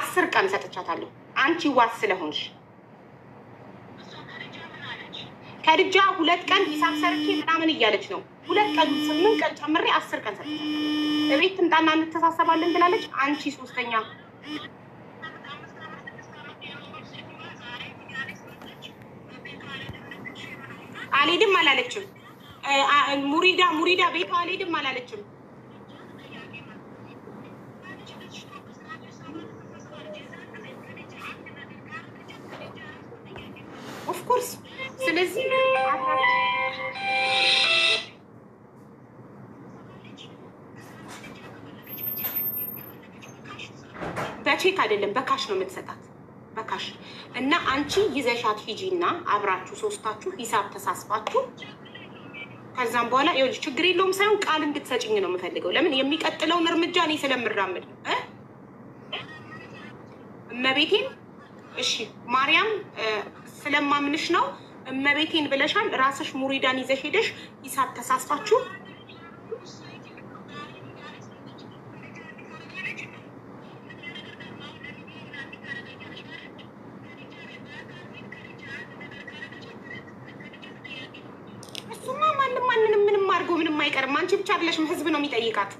10 ቀን ሰጥቻታለሁ። አንቺ ዋስ ስለሆንሽ ከድጃ 2 ቀን ሂሳብ ሰርቼ ምናምን እያለች ነው። 2 ቀን 8 ቀን ጨምሬ 10 ቀን ሰጥቻታለሁ። እቤት ትምጣና እንተሳሰባለን ብላለች። አንቺ 3ኛ አልሄድም አላለችም። ሙሪዳ ቤቷ አልሄድም አላለችም። ኦፍኮርስ ስለዚህ በቼክ አይደለም በካሽ ነው የምትሰጣት፣ በካሽ እና አንቺ ይዘሻት ሂጂና አብራችሁ 3ታችሁ ሂሳብ ተሳስባችሁ ከዛም በኋላ ይኸውልሽ ችግር የለውም ሳይሆን ቃል እንድትሰጭኝ ነው የምፈልገው። ለምን የሚቀጥለውን እርምጃ እኔ ስለምራመድ እመቤቴን እሺ ማርያም ስለማምንሽ ነው እመቤቴን ብለሻል። ራስሽ ሙሪዳን ይዘሽ ሄደሽ ሂሳብ ተሳስባችሁ እሱማ ማንንም ምንም አድርጎ ምንም አይቀርም። አንቺ ብቻ አይደለሽም ህዝብ ነው የሚጠይቃት።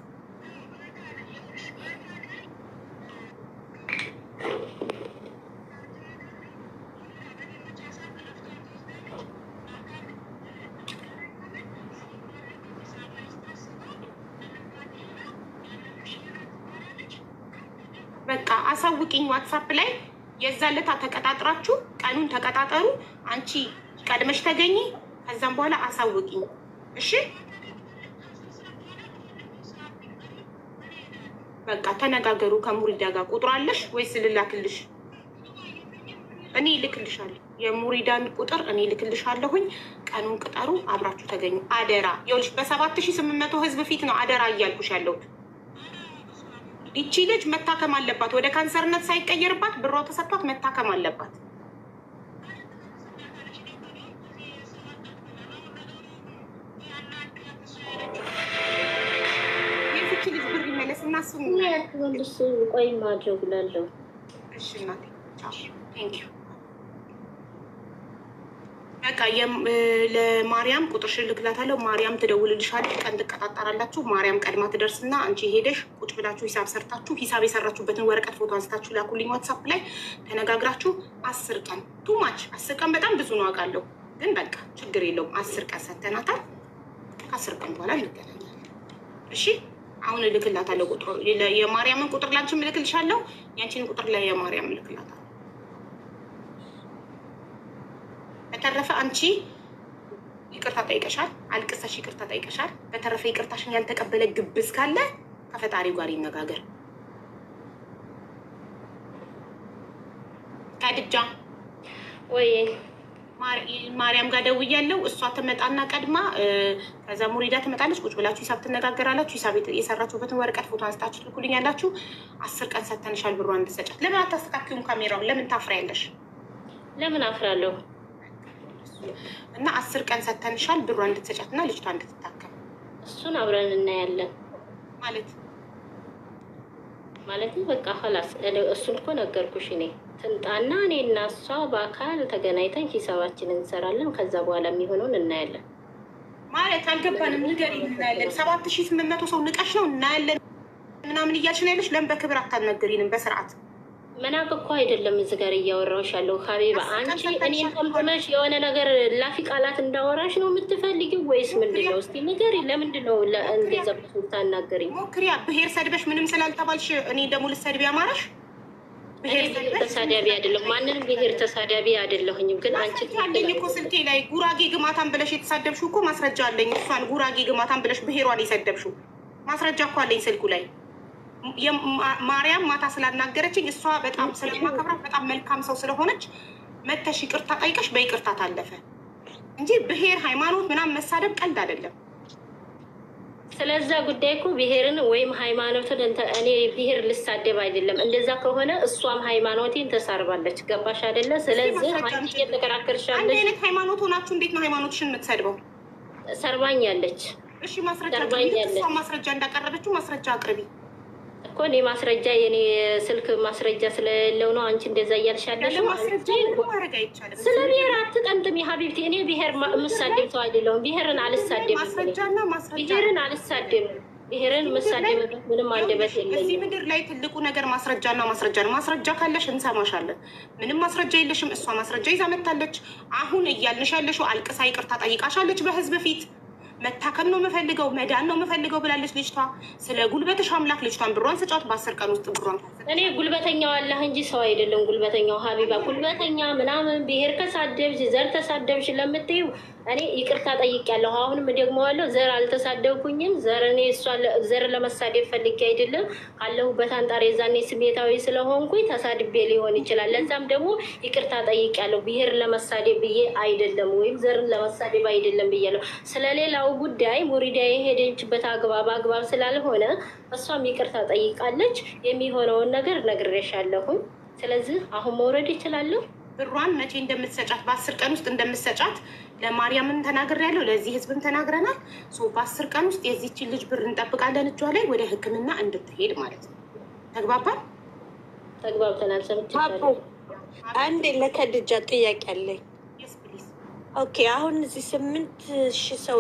በቃ አሳውቂኝ ዋትሳፕ ላይ የዛን ዕለት ተቀጣጥራችሁ ቀኑን ተቀጣጠሩ። አንቺ ቀድመሽ ተገኚ። ከዛም በኋላ አሳውቂኝ እሺ። በቃ ተነጋገሩ ከሙሪዳ ጋር። ቁጥር አለሽ ወይስ ልላክልሽ? እኔ ልክልሻለሁ። የሙሪዳን ቁጥር እኔ ልክልሻለሁኝ። ቀኑን ቅጠሩ፣ አብራችሁ ተገኙ። አደራ ይኸውልሽ በ7800 ህዝብ ፊት ነው አደራ እያልኩሽ ያለሁት። ይቺ ልጅ መታከም አለባት። ወደ ካንሰርነት ሳይቀየርባት ብሯ ተሰጥቷት መታከም አለባት። የዚች ልጅ ብር ይመለስ እና እሱ ቆይ ማድረግ ላለው። እሺ እናቴ ቴንኪው። በቃ ለማርያም ቁጥርሽን ልክላታለሁ። ማርያም ትደውልልሻለች። ቀን ትቀጣጠራላችሁ። ማርያም ቀድማ ትደርስና አንቺ ሄደሽ ቁጭ ብላችሁ ሂሳብ ሰርታችሁ ሂሳብ የሰራችሁበትን ወረቀት ፎቶ አንስታችሁ ላኩልኝ ዋትሳፕ ላይ ተነጋግራችሁ 10 ቀን ቱማች 10 ቀን በጣም ብዙ ነው አውቃለሁ፣ ግን በቃ ችግር የለውም። 10 ቀን ሰተናታል። ከ10 ቀን በኋላ እንገናኛለን። እሺ አሁን እልክላታለሁ። ቁጥሩ የማርያምን ቁጥር ላንቺም እልክልሻለሁ። ያንቺን ቁጥር ላይ የማርያም እልክላታለሁ። በተረፈ አንቺ ይቅርታ ጠይቀሻል፣ አልቅሰሽ ይቅርታ ጠይቀሻል። በተረፈ ይቅርታሽን ያልተቀበለ ግብዝ ካለ ከፈጣሪው ጋር ይነጋገር። ከድጃ ወይ ማርያም ጋር ደውያለሁ። እሷ ትመጣና ቀድማ ከዛ ሙሪዳ ትመጣለች። ቁጭ ብላችሁ ሂሳብ ትነጋገራላችሁ። ሂሳብ የሰራችሁበትን ወረቀት ፎቶ አንስታችሁ ትልኩልኛላችሁ። 10 ቀን ሰተንሻል ብሯን እንድትሰጫት። ለምን አታስተካክሉም ካሜራውን? ለምን ታፍሪያለሽ? ለምን አፍራለሁ? እና 10 ቀን ሰተንሻል ብሯን እንድትሰጫት እና ልጅቷ እንድትታከም። እሱን አብረን እናያለን ማለት በቃ ኸላስ። እሱን እኮ ነገርኩሽ። እኔ ትምጣና እኔ እና እሷ በአካል ተገናኝተን ሂሳባችንን እንሰራለን። ከዛ በኋላ የሚሆነውን እናያለን ማለት አልገባንም። ንገሪኝ። እናያለን 7800 ሰው ንቀሽ ነው እናያለን ምናምን እያልሽ ነው ያለሽ። ለምን በክብር አታናገሪንም በስርዓት? መናቅ እኮ አይደለም እዚህ ጋር እያወራሁሽ ያለው ሀቢባ። አንቺ እኔን ጠምጥመሽ የሆነ ነገር ላፊ ቃላት እንዳወራሽ ነው የምትፈልጊው ወይስ ምንድን ነው? እስኪ ንገሪኝ። ለምንድን ነው እንደዛ ብታናገሪኝ? ሞክሪያ። ብሄር ሰድበሽ ምንም ስላልተባልሽ እኔ ደግሞ ልሰድቢ አማረሽ? ብሄር ተሳዳቢ አይደለሁ፣ ማንንም ብሄር ተሳዳቢ አይደለሁኝም። ግን አንቺ አለኝ እኮ ስልኬ ላይ ጉራጌ ግማታን ብለሽ የተሳደብሽው እኮ ማስረጃ አለኝ። እሷን ጉራጌ ግማታን ብለሽ ብሄሯን የሰደብሽው ማስረጃ እኮ አለኝ ስልኩ ላይ። ማርያም ማታ ስላናገረችኝ እሷ በጣም ስለማከብራት በጣም መልካም ሰው ስለሆነች መተሽ ይቅርታ ጠይቀሽ በይቅርታ ታለፈ እንጂ ብሄር ሃይማኖት ምናምን መሳደብ ቀልድ አይደለም። ስለዛ ጉዳይ እኮ ብሄርን ወይም ሃይማኖትን እኔ ብሄር ልሳደብ አይደለም። እንደዛ ከሆነ እሷም ሃይማኖቴን ተሳርባለች። ገባሽ አይደለ? ስለዚህ አንቺ እየተከራከርሻለሽ። አንድ አይነት ሃይማኖት ሆናችሁ እንዴት ነው ሃይማኖትሽን የምትሰድበው? ሰርባኛለች። እሺ ማስረጃ ማስረጃ እንዳቀረበችው ማስረጃ አቅርቢ። እኮ እኔ ማስረጃ የኔ ስልክ ማስረጃ ስለሌለው ነው አንቺ እንደዛ እያልሻለሽ። ስለ ብሔር አትጠምጥም ሀቢብቲ። እኔ ብሔር የምሳደብ ሰው አይደለሁም። ብሔርን አልሳደብም። ብሔርን የምሳደብበት ምንም አንደበት የለኝም። እዚህ ምድር ላይ ትልቁ ነገር ማስረጃና ማስረጃ ነው። ማስረጃ ካለሽ እንሰማሻለን። ምንም ማስረጃ የለሽም። እሷ ማስረጃ ይዛ መታለች። አሁን እያልንሽ ያለሽው አልቅሳ ይቅርታ ጠይቃሻለች በህዝብ ፊት። መታከም ነው የምፈልገው መዳን ነው የምፈልገው ብላለች ልጅቷ። ስለ ጉልበትሽ አምላክ ልጅቷን ብሯን ስጫት። በ10 ቀን ውስጥ ብሯን እኔ ጉልበተኛው አላህ እንጂ ሰው አይደለም። ጉልበተኛው ሀቢባ ጉልበተኛ ምናምን ብሔር ከሳደብሽ ዘር ተሳደብሽ ለምትዩ እኔ ይቅርታ ጠይቄያለሁ። አሁንም ደግመዋለሁ። ዘር አልተሳደብኩኝም። ዘር እኔ ዘር ለመሳደብ ፈልጌ አይደለም። ካለሁበት አንጣር የዛኔ ስሜታዊ ስለሆንኩኝ ተሳድቤ ሊሆን ይችላል። ለዛም ደግሞ ይቅርታ ጠይቄያለሁ። ብሔር ለመሳደብ ብዬ አይደለም፣ ወይም ዘርን ለመሳደብ አይደለም ብያለሁ። ስለሌላው ጉዳይ ሙሪዳ የሄደችበት አግባብ ስላልሆነ እሷም ይቅርታ ጠይቃለች። የሚሆነውን ነገር ነግሬሻለሁኝ። ስለዚህ አሁን መውረድ ይችላለሁ። ብሯን መቼ እንደምትሰጫት በ10 ቀን ውስጥ እንደምትሰጫት ለማርያምን ተናግሬያለሁ፣ ለዚህ ህዝብም ተናግረናል። በ10 ቀን ውስጥ የዚችን ልጅ ብር እንጠብቃለን እጇ ላይ ወደ ሕክምና እንድትሄድ ማለት ነው። ተግባብተናል። ሰምቻለሁ። አንዴ ለከድጃ ጥያቄ አለኝ። ኦኬ፣ አሁን እዚህ 8,000 ሰው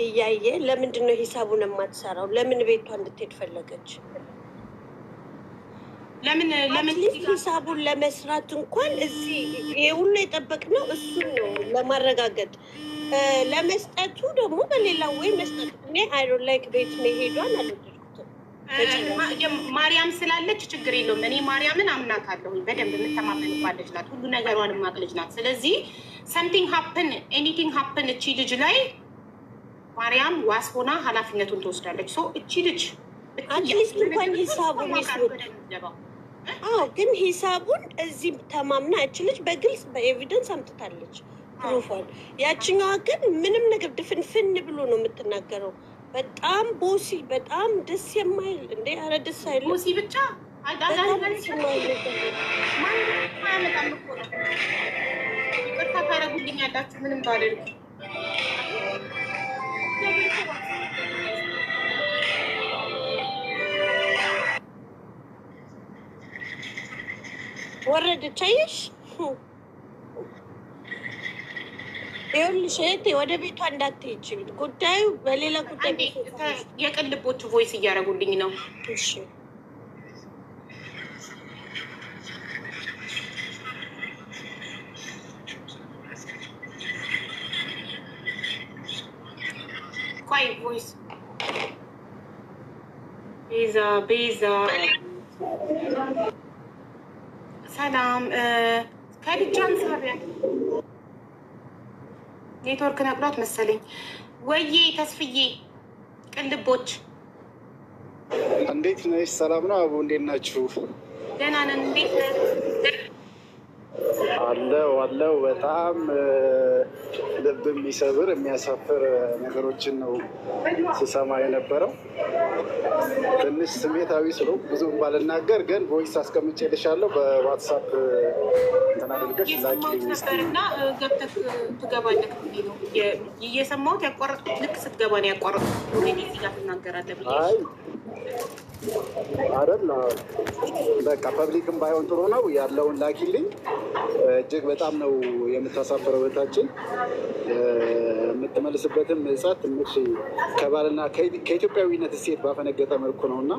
እያየ ለምንድን ነው ሂሳቡን የማትሰራው? ለምን ቤቷ እንድትሄድ ፈለገች? ለምን ሂሳቡን ለመስራት እንኳን እዚህ የሁሉ የጠበቅነው እሱን ነው ለማረጋገጥ። ለመስጠቱ ደግሞ በሌላ ወይ መስጠት እኔ አይሮን ላይክ ቤት መሄዷን አልወደድኩትም። ማርያም ስላለች ችግር የለውም። እኔ ማርያምን አምናታለሁ። በደንብ የምተማመንባት ልጅ ናት። ሁሉ ነገሯን የማቅ ልጅ ናት። ስለዚህ ሰምቲንግ ሀፕን ኤኒቲንግ ሀፕን እቺ ልጅ ላይ ማርያም ዋስ ሆና ኃላፊነቱን ትወስዳለች። እቺ ልጅ አትሊስት እንኳን ሂሳቡን ይስሩት። አዎ፣ ግን ሂሳቡን እዚህ ተማምና እች ልጅ በግልጽ በኤቪደንስ አምጥታለች ፕሩፏን። ያችኛዋ ግን ምንም ነገር ድፍንፍን ብሎ ነው የምትናገረው። በጣም ቦሲ፣ በጣም ደስ የማይል እንዴ! ኧረ ደስ አይልም። ቦሲ ብቻ ይቅርታ ታደርጉልኝ ያላችሁ ምንም ባደርግ ወረደች። አየሽ፣ ይኸውልሽ እህቴ ወደ ቤቷ እንዳትሄጂ። ጉዳዩ በሌላ ጉዳይ የቅልቦቹ ቮይስ እያደረጉልኝ ነው። እሺ ቆይ ቮይስ ቤዛ ሰላም ከልጃን ሳቢያ ኔትወርክ ነቅሏት መሰለኝ። ወዬ ተስፍዬ ቅልቦች እንዴት ነሽ? ሰላም ነው አቡ፣ እንዴት ናችሁ? ደህና ነን። እንዴት አለው። በጣም ልብ የሚሰብር የሚያሳፍር ነገሮችን ነው ስሰማ የነበረው። ትንሽ ስሜታዊ ስለው ብዙ ባልናገር ግን ቮይስ አስቀምጬልሻለሁ በዋትሳፕ ተናግረሽ ላኪልኝ ነበርና ገብተህ ትገባለህ ነው እየሰማሁት። ያቋረጥኩት ልክ ስትገባ ነው ያቋረጥኩት። እዚህ ጋር ትናገራለህ ብዬ አይደል? በቃ ፐብሊክም ባይሆን ጥሩ ነው። ያለውን ላኪልኝ። እጅግ በጣም ነው የምታሳፍረው እህታችን። የምትመልስበትም ምጽአት ትንሽ ከባልና ከኢትዮጵያዊነት እሴት ባፈነገጠ መልኩ ነው እና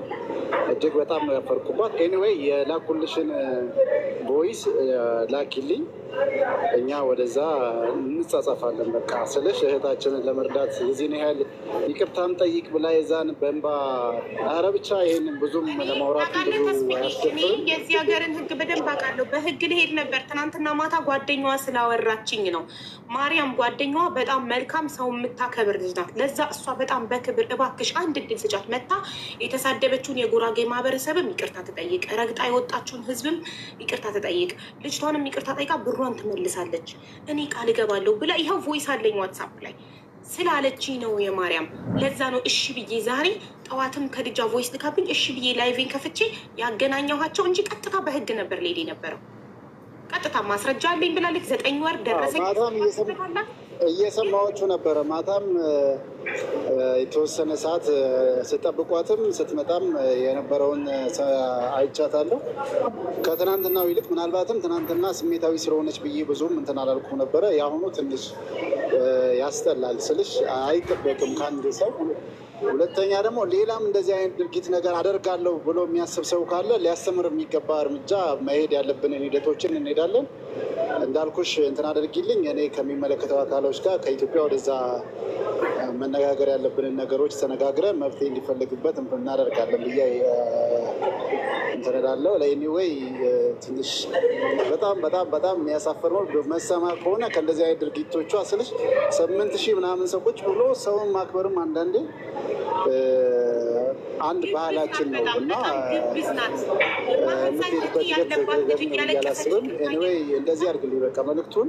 እጅግ በጣም ነው ያፈርኩባት። ኤኒዌይ የላኩልሽን ቮይስ ላኪልኝ፣ እኛ ወደዛ እንጻጻፋለን። በቃ ስለሽ እህታችንን ለመርዳት የዚህን ያህል ይቅርታም ጠይቅ ብላ የዛን በእንባ ኧረ ብቻ ይሄንን ብዙም ለማውራት ብዙ አያስደፍርም። የዚህ ሀገርን ሕግ በደንብ አውቃለሁ። በሕግ ልሄድ ነበር ትናንትና ማታ ጓደኛዋ ስላወራችኝ ነው። ማርያም ጓደኛዋ በጣም መልካም ሰው የምታከብር ልጅ ናት። ለዛ እሷ በጣም በክብር እባክሽ አንድ እድል ስጫት፣ መታ የተሳደበችውን የጉራጌ ማህበረሰብም ይቅርታ ትጠይቅ፣ ረግጣ የወጣችውን ሕዝብም ይቅርታ ትጠይቅ፣ ልጅቷንም ይቅርታ ጠይቃ ብሯን ትመልሳለች። እኔ ቃል እገባለሁ ብላ ይኸው ቮይስ አለኝ ዋትሳፕ ላይ ስላለች ነው የማርያም። ለዛ ነው እሺ ብዬ ዛሬ ጠዋትም ከልጃ ቮይስ ልካብኝ እሺ ብዬ ላይቬን ከፍቼ ያገናኘኋቸው እንጂ ቀጥታ በህግ ነበር ሌድ ነበረው። ቀጥታ ማስረጃ አለኝ ብላለች። 9 ወር ደረሰኝ። ማታም እየሰማዎቹ ነበረ። ማታም የተወሰነ ሰዓት ስጠብቋትም ስትመጣም የነበረውን አይቻታለሁ። ከትናንትናው ይልቅ ምናልባትም ትናንትና ስሜታዊ ስለሆነች ብዬ ብዙም እንትን አላልኩም ነበረ። የአሁኑ ትንሽ ያስጠላል ስልሽ አይጠበቅም ከአንድ ሰው። ሁለተኛ ደግሞ ሌላም እንደዚህ አይነት ድርጊት ነገር አደርጋለሁ ብሎ የሚያስብ ሰው ካለ ሊያስተምር የሚገባ እርምጃ መሄድ ያለብንን ሂደቶችን እንሄዳለን። እንዳልኩሽ እንትን አድርጊልኝ። እኔ ከሚመለከተው አካሎች ጋር ከኢትዮጵያ ወደዛ መነጋገር ያለብንን ነገሮች ተነጋግረን መፍትሄ እንዲፈልግበት እናደርጋለን ብዬ እንትን እላለሁ። ለኤኒዌይ ትንሽ በጣም በጣም በጣም የሚያሳፍር ነው። መሰማ ከሆነ ከእንደዚህ አይነት ድርጊቶቿ ስልሽ 8,000 ምናምን ሰዎች ብሎ ሰውን ማክበርም አንዳንዴ አንድ ባህላችን ነው እና የምትሄድበት ሂደት ያላስብም። ኤኒዌይ እንደዚህ አድርግልኝ በቃ መልዕክቱን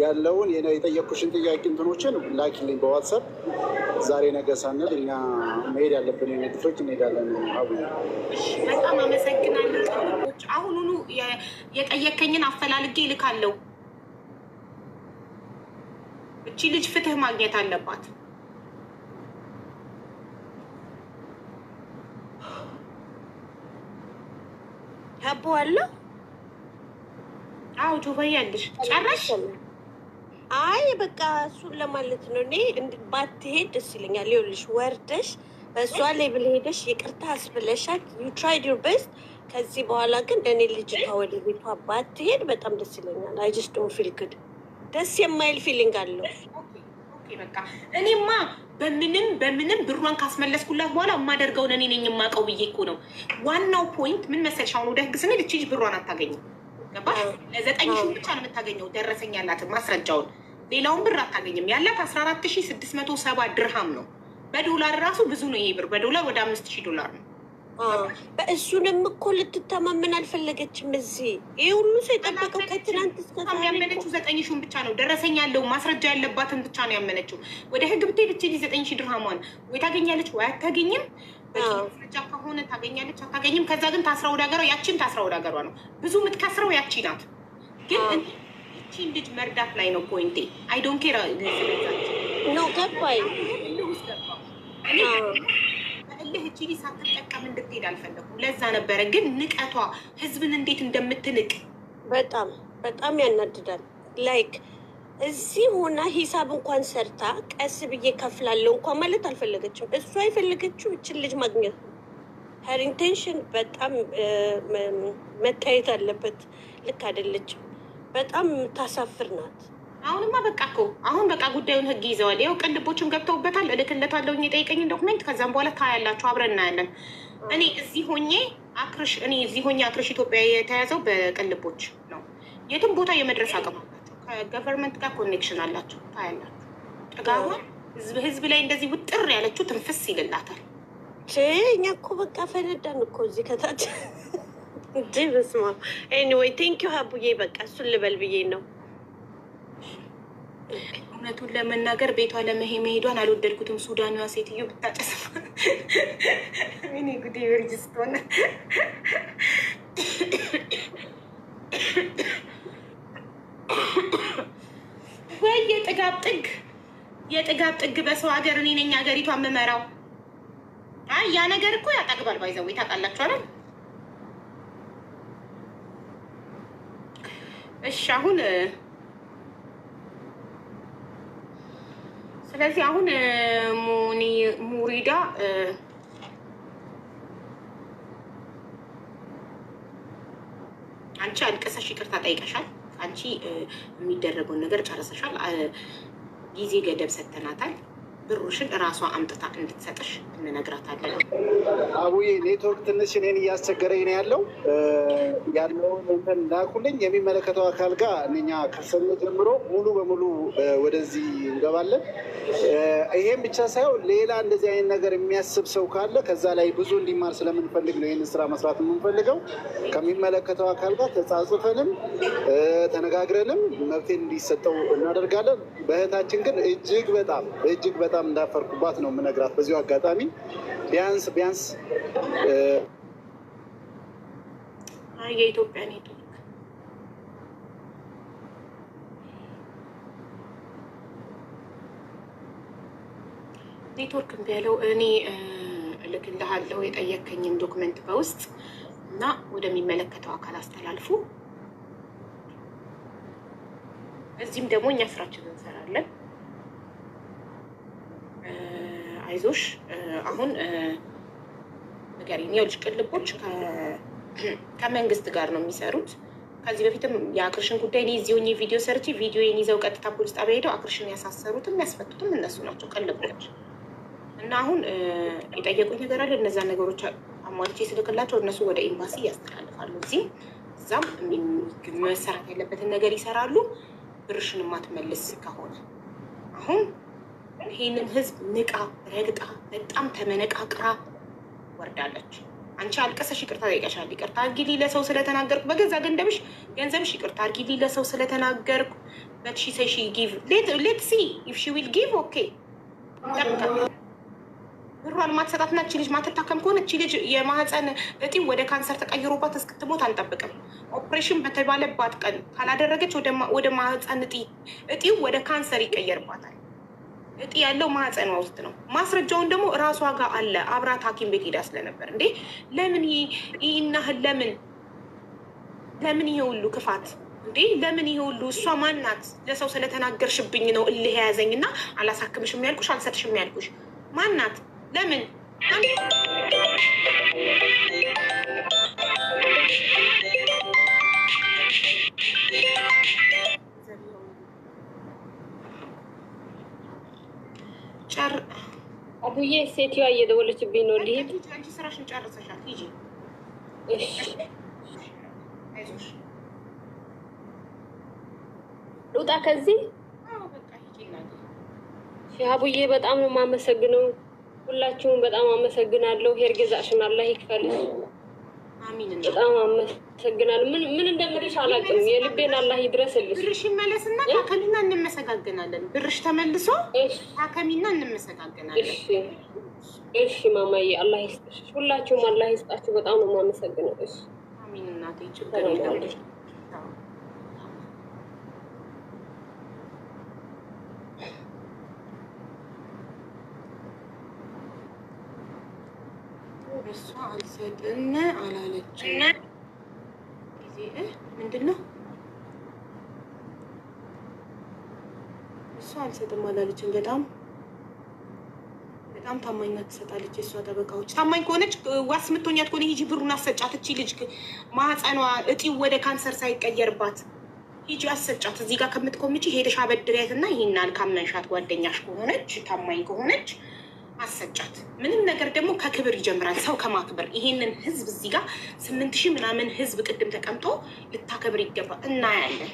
ያለውን የጠየኩሽን ጥያቄ እንትኖችን ላኪልኝ በዋትሳፕ ዛሬ ነገ ሳንል እኛ መሄድ ያለብን የነጥፎች እንሄዳለን። በጣም አመሰግናለሁ። አሁኑኑ የጠየከኝን አፈላልጌ ይልካለሁ። እቺ ልጅ ፍትህ ማግኘት አለባት። ያባዋለሁ። አዎ ጆባዬ ያለሽ ጨረሽ? አይ በቃ እሱን ለማለት ነው። እኔ ባትሄድ ደስ ይለኛል። ይኸውልሽ ወርደሽ በእሷ ሌብል ሄደሽ ይቅርታ አስብለሻት ዩ ትራይድ ዩር ቤስት። ከዚህ በኋላ ግን እኔ ልጅቷ ወደ ቤቷ ባትሄድ በጣም ደስ ይለኛል። አይ ጀስት ዶንት ፊል ጉድ። ደስ የማይል ፊሊንግ አለው። በቃ እኔማ በምንም ብሯን ካስመለስኩላት በኋላ የማደርገውን እኔ ነኝ የማውቀው ብዬ እኮ ነው። ዋናው ፖይንት ምን መሰልሽ? አሁን ወደ ህግ ስንል እቺ ልጅ ብሯን አታገኝም። ገባሽ? ለ9,000 ብቻ ነው የምታገኘው። ደረሰኝ ያላትን ማስረጃውን፣ ሌላውን ብር አታገኝም። ያላት 14,670 ድርሃም ነው። በዶላር ራሱ ብዙ ነው ይሄ ብር። በዶላር ወደ $5,000 ነው። በእሱንም እኮ ልትተማመን አልፈለገችም። እዚህ ይህ ሁሉ ሰው የጠበቀው ከትናንት እስከ ዛሬ ያመነችው 9,000 ብቻ ነው። ደረሰኝ ያለው ማስረጃ ያለባትን ብቻ ነው ያመነችው። ወደ ህግ ብትሄድ እቺ 9,000 ድርሃሟን ወይ ታገኛለች ወይ አታገኝም። ማስረጃ ከሆነ ታገኛለች አታገኝም። ከዛ ግን ታስራ ወደ ሀገሯ፣ ያቺን ታስራ ወደ ሀገሯ ነው ብዙ የምትከስረው ያቺ ናት። ግን እቺን ልጅ መርዳት ላይ ነው ፖይንቴ። አይ ዶንት ኬር ነው ገባኝ። እልህ እቺ ልጅ ሳትጠቀም እንድትሄድ አልፈለኩም። ለዛ ነበረ። ግን ንቀቷ ህዝብን እንዴት እንደምትንቅ በጣም በጣም ያናድዳል። ላይክ እዚህ ሆና ሂሳብ እንኳን ሰርታ ቀስ ብዬ ከፍላለሁ እንኳን ማለት አልፈለገችም። እሷ የፈለገችው እችን ልጅ ማግኘት ነው። ሄር ኢንቴንሽን በጣም መታየት አለበት። ልክ አይደለችም። በጣም የምታሳፍር ናት። አሁንማ በቃ እኮ አሁን በቃ ጉዳዩን ህግ ይዘዋል። ያው ቅልቦችም ገብተውበታል። እልክለታለሁ የጠይቀኝን ዶክሜንት። ከዛም በኋላ ታያላችሁ፣ አብረን እናያለን። እኔ እዚህ ሆኜ አክርሽ ኢትዮጵያ የተያዘው በቅልቦች ነው። የትም ቦታ የመድረስ አቅም አላቸው። ከገቨርንመንት ጋር ኮኔክሽን አላቸው። ታያላችሁ። ጥጋቧን ህዝብ ላይ እንደዚህ ውጥር ያለችው ትንፍስ ይልላታል። እኛ እኮ በቃ ፈነዳን እኮ እዚህ ከታች እንጂ በስመ አብ። ኤኒዌይ ቴንኪው ሀቡዬ። በቃ እሱን ልበል ብዬ ነው። እውነቱን ለመናገር ቤቷ መሄዷን አልወደድኩትም። ሱዳኒዋ ሴትዮ ብታጨስ እኔ ጉዴ ብርጅስት ሆነ። ወይ የጥጋብ ጥግ በሰው ሀገር እኔ ነኝ ሀገሪቷ የምመራው። አይ ያ ነገር እኮ ያጠግባል። ባይዘው ታውቃላችኋል። እሺ አሁን ስለዚህ አሁን ሙሪዳ አንቺ አልቀሰሽ ይቅርታ ጠይቀሻል። አንቺ የሚደረገውን ነገር ጨረሰሻል። ጊዜ ገደብ ሰተናታል። ብሩሽን እራሷ አምጥታ እንድትሰጥሽ እንነግራታለን። አቡዬ ኔትወርክ ትንሽ እኔን እያስቸገረኝ ነው ያለውን እንትን ላኩልኝ። የሚመለከተው አካል ጋር እኛ ከሰኞ ጀምሮ ሙሉ በሙሉ ወደዚህ እንገባለን። ይሄን ብቻ ሳይሆን ሌላ እንደዚህ አይነት ነገር የሚያስብ ሰው ካለ ከዛ ላይ ብዙ እንዲማር ስለምንፈልግ ነው ይህንን ስራ መስራት የምንፈልገው። ከሚመለከተው አካል ጋር ተጻጽፈንም ተነጋግረንም መብቴን እንዲሰጠው እናደርጋለን። በእህታችን ግን እጅግ በጣም እንዳፈርኩባት ነው የምነግራት። በዚሁ አጋጣሚ ቢያንስ የኢትዮጵያ ኔትወርክ ኔትወርክ እምቢ ያለው እኔ እልክልሃለሁ የጠየከኝን ዶክመንት በውስጥ እና ወደሚመለከተው አካል አስተላልፉ። እዚህም ደግሞ እኛ ስራችንን እንሰራለን። አይዞሽ አሁን ንገሪኝ። የውጭ ቅልቦች ከመንግስት ጋር ነው የሚሰሩት። ከዚህ በፊትም የአክርሽን ጉዳይ እኔ እዚህ ሆኜ ቪዲዮ ሰርቼ ቪዲዮን ይዘው ቀጥታ ፖሊስ ጣቢያ ሄደው አክርሽን ያሳሰሩትም ያስፈቱትም እነሱ ናቸው ቅልቦች። እና አሁን የጠየቁኝ ነገር አለ። እነዛን ነገሮች አሟልቼ ስልክላቸው እነሱ ወደ ኤምባሲ ያስተላልፋሉ። እዚህም እዛም መሰራት ያለበትን ነገር ይሰራሉ። ብርሽን ማትመልስ ከሆነ አሁን ይህንን ህዝብ ንቃ ረግጣ በጣም ተመነቃቅራ ወርዳለች። አንቺ አልቀሰሽ ይቅርታ ጠይቀሻል። ይቅርታ አርጊልኝ ለሰው ስለተናገርኩ በገዛ ገንዘብሽ ይቅርታ አርጊልኝ ለሰው ስለተናገርኩ በት ሺ ሴይ ሺ ጊቭ ሌት ሲ ኢፍ ሺ ዊል ጊቭ ኦኬ። ብሯን ማትሰጣትና እቺ ልጅ ማትታከም ከሆነ እቺ ልጅ የማህፀን እጢው ወደ ካንሰር ተቀይሮባት እስክትሞት አንጠብቅም። ኦፕሬሽን በተባለባት ቀን ካላደረገች ወደ ማህፀን እጢው ወደ ካንሰር ይቀየርባታል። እጢ ያለው ማህፀኗ ውስጥ ነው። ማስረጃውን ደግሞ እራሷ ጋር አለ። አብራት ሐኪም ቤት ሄዳ ስለነበር እንዴ ለምን ይህናህል ለምን ይሄ ሁሉ ክፋት እንዴ ለምን ይሄ ሁሉ? እሷ ማናት? ለሰው ስለተናገርሽብኝ ነው እልህ የያዘኝ እና አላሳክምሽም ያልኩሽ አልሰጥሽም ያልኩሽ ማናት? ለምን አቡዬ ሴትዮዋ እየደወለችብኝ ነው። ልሂድ። አንቺ ስራሽን ጨርሰሻል፣ ሂጂ። እሺ አይዞሽ። ልውጣ ከዚህ? አዎ በቃ ሂጂ እናቴ። አቡዬ በጣም ነው የማመሰግነው። ሁላችሁም በጣም አመሰግናለሁ። ሄር ገዛሽን አላህ ይክፈልሽ። አሚን። በጣም አመሰግናለሁ። ምን እንደምልሽ አላውቅም። የልቤን አላህ ይድረስልሽ። ብርሽ ይመለስና ታከሚና እንመሰጋገናለን። ብርሽ ተመልሶ ታከሚና እንመሰጋገናለን። እሺ ማማዬ አላህ ይስጥሽ። ሁላችሁም አላህ ይስጣችሁ። በጣም ነው የማመሰግነው። እሺ አሚን እናቴ። ችግር የለም። እሷ አልሰጥም አላለችም። ጊዜ ምንድን ነው? እሷ አልሰጥም አላለችም። በጣም ታማኝነት ትሰጣለች። የእሷ ጠበቃዎች ታማኝ ከሆነች ዋስ ምቶኛት ከሆነ ሂጂ ብሩን አሰጫት። እቺ ልጅ ማህፀኗ እጢው ወደ ካንሰር ሳይቀየርባት ሂጂ አሰጫት። እዚህ ጋር ከምትቆምጪ ሄደሽ አበድሪያት እና ይህናል ካመንሻት ጓደኛሽ ከሆነች ታማኝ ከሆነች አሰጫት። ምንም ነገር ደግሞ ከክብር ይጀምራል፣ ሰው ከማክበር። ይሄንን ህዝብ እዚህ ጋር 8,000 ምናምን ህዝብ ቅድም ተቀምጦ ልታከብር ይገባል። እናያለን።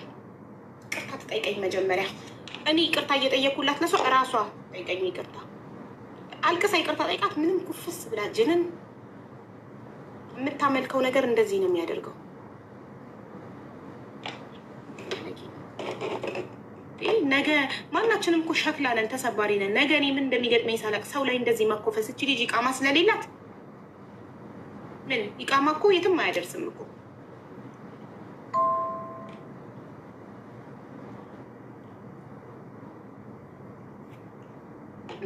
ይቅርታ ትጠይቀኝ መጀመሪያ። እኔ ይቅርታ እየጠየኩላት ለሷ እራሷ ጠይቀኝ ይቅርታ። አልቅሳ ይቅርታ ጠይቃት። ምንም ኩፍስ ብላ ጅንን የምታመልከው ነገር እንደዚህ ነው የሚያደርገው። ነገ ማናችንም እኮ ሸክላ ነን፣ ተሰባሪ ነን። ነገ እኔ ምን እንደሚገጥመኝ ሳላቅ ሰው ላይ እንደዚህ መኮፈስ። እቺ ልጅ ይቃማ ስለሌላት ምን ይቃማ እኮ የትም አያደርስም እኮ።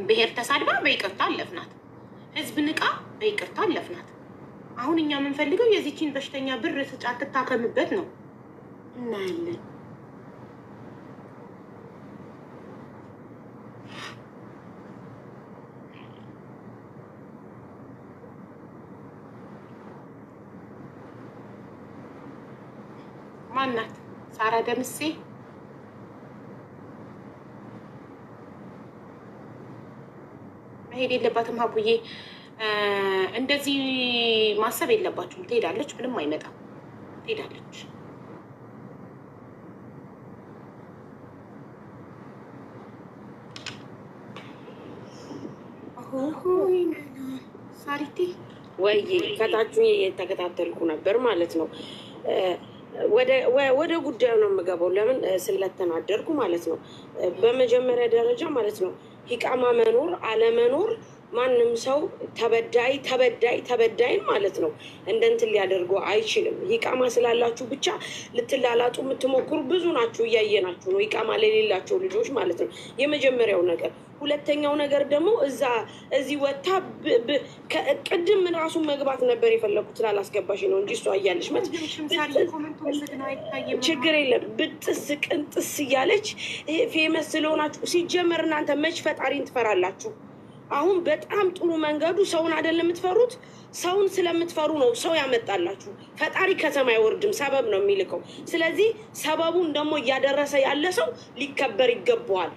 ብሔር ተሳድባ በይቅርታ አለፍናት። ህዝብ ንቃ በይቅርታ አለፍናት። አሁን እኛ የምንፈልገው የዚችን በሽተኛ ብር ስጫ ትታከምበት ነው። እናያለን። ማናት? ሳራ ደምሴ መሄድ የለባትም። ሀቡዬ እንደዚህ ማሰብ የለባችሁም። ትሄዳለች፣ ምንም አይመጣም። ትሄዳለች። ሳሪቴ ወይ ከታችሁ የተከታተልኩ ነበር ማለት ነው። ወደ ጉዳዩ ነው የምገባው። ለምን ስለተናደርኩ ማለት ነው። በመጀመሪያ ደረጃ ማለት ነው ሂቃማ መኖር አለመኖር ማንም ሰው ተበዳይን ማለት ነው እንደንትን ሊያደርገው አይችልም። ሂቃማ ስላላችሁ ብቻ ልትላላጡ የምትሞክሩ ብዙ ናችሁ፣ እያየናችሁ ነው። ሂቃማ ለሌላቸው ልጆች ማለት ነው የመጀመሪያው ነገር። ሁለተኛው ነገር ደግሞ እዚህ ወታ ቅድም ምን ራሱን መግባት ነበር የፈለጉት ስላላስገባሽ ነው እንጂ እሷ እያለች ችግር የለም ብጥስ ቅንጥስ እያለች ፌመስ ስለሆናችሁ ሲጀመር እናንተ መች ፈጣሪን ትፈራላችሁ? አሁን በጣም ጥሩ መንገዱ ሰውን አይደለም የምትፈሩት፣ ሰውን ስለምትፈሩ ነው ሰው ያመጣላችሁ። ፈጣሪ ከሰማይ አይወርድም፣ ሰበብ ነው የሚልከው። ስለዚህ ሰበቡን ደግሞ እያደረሰ ያለ ሰው ሊከበር ይገባዋል።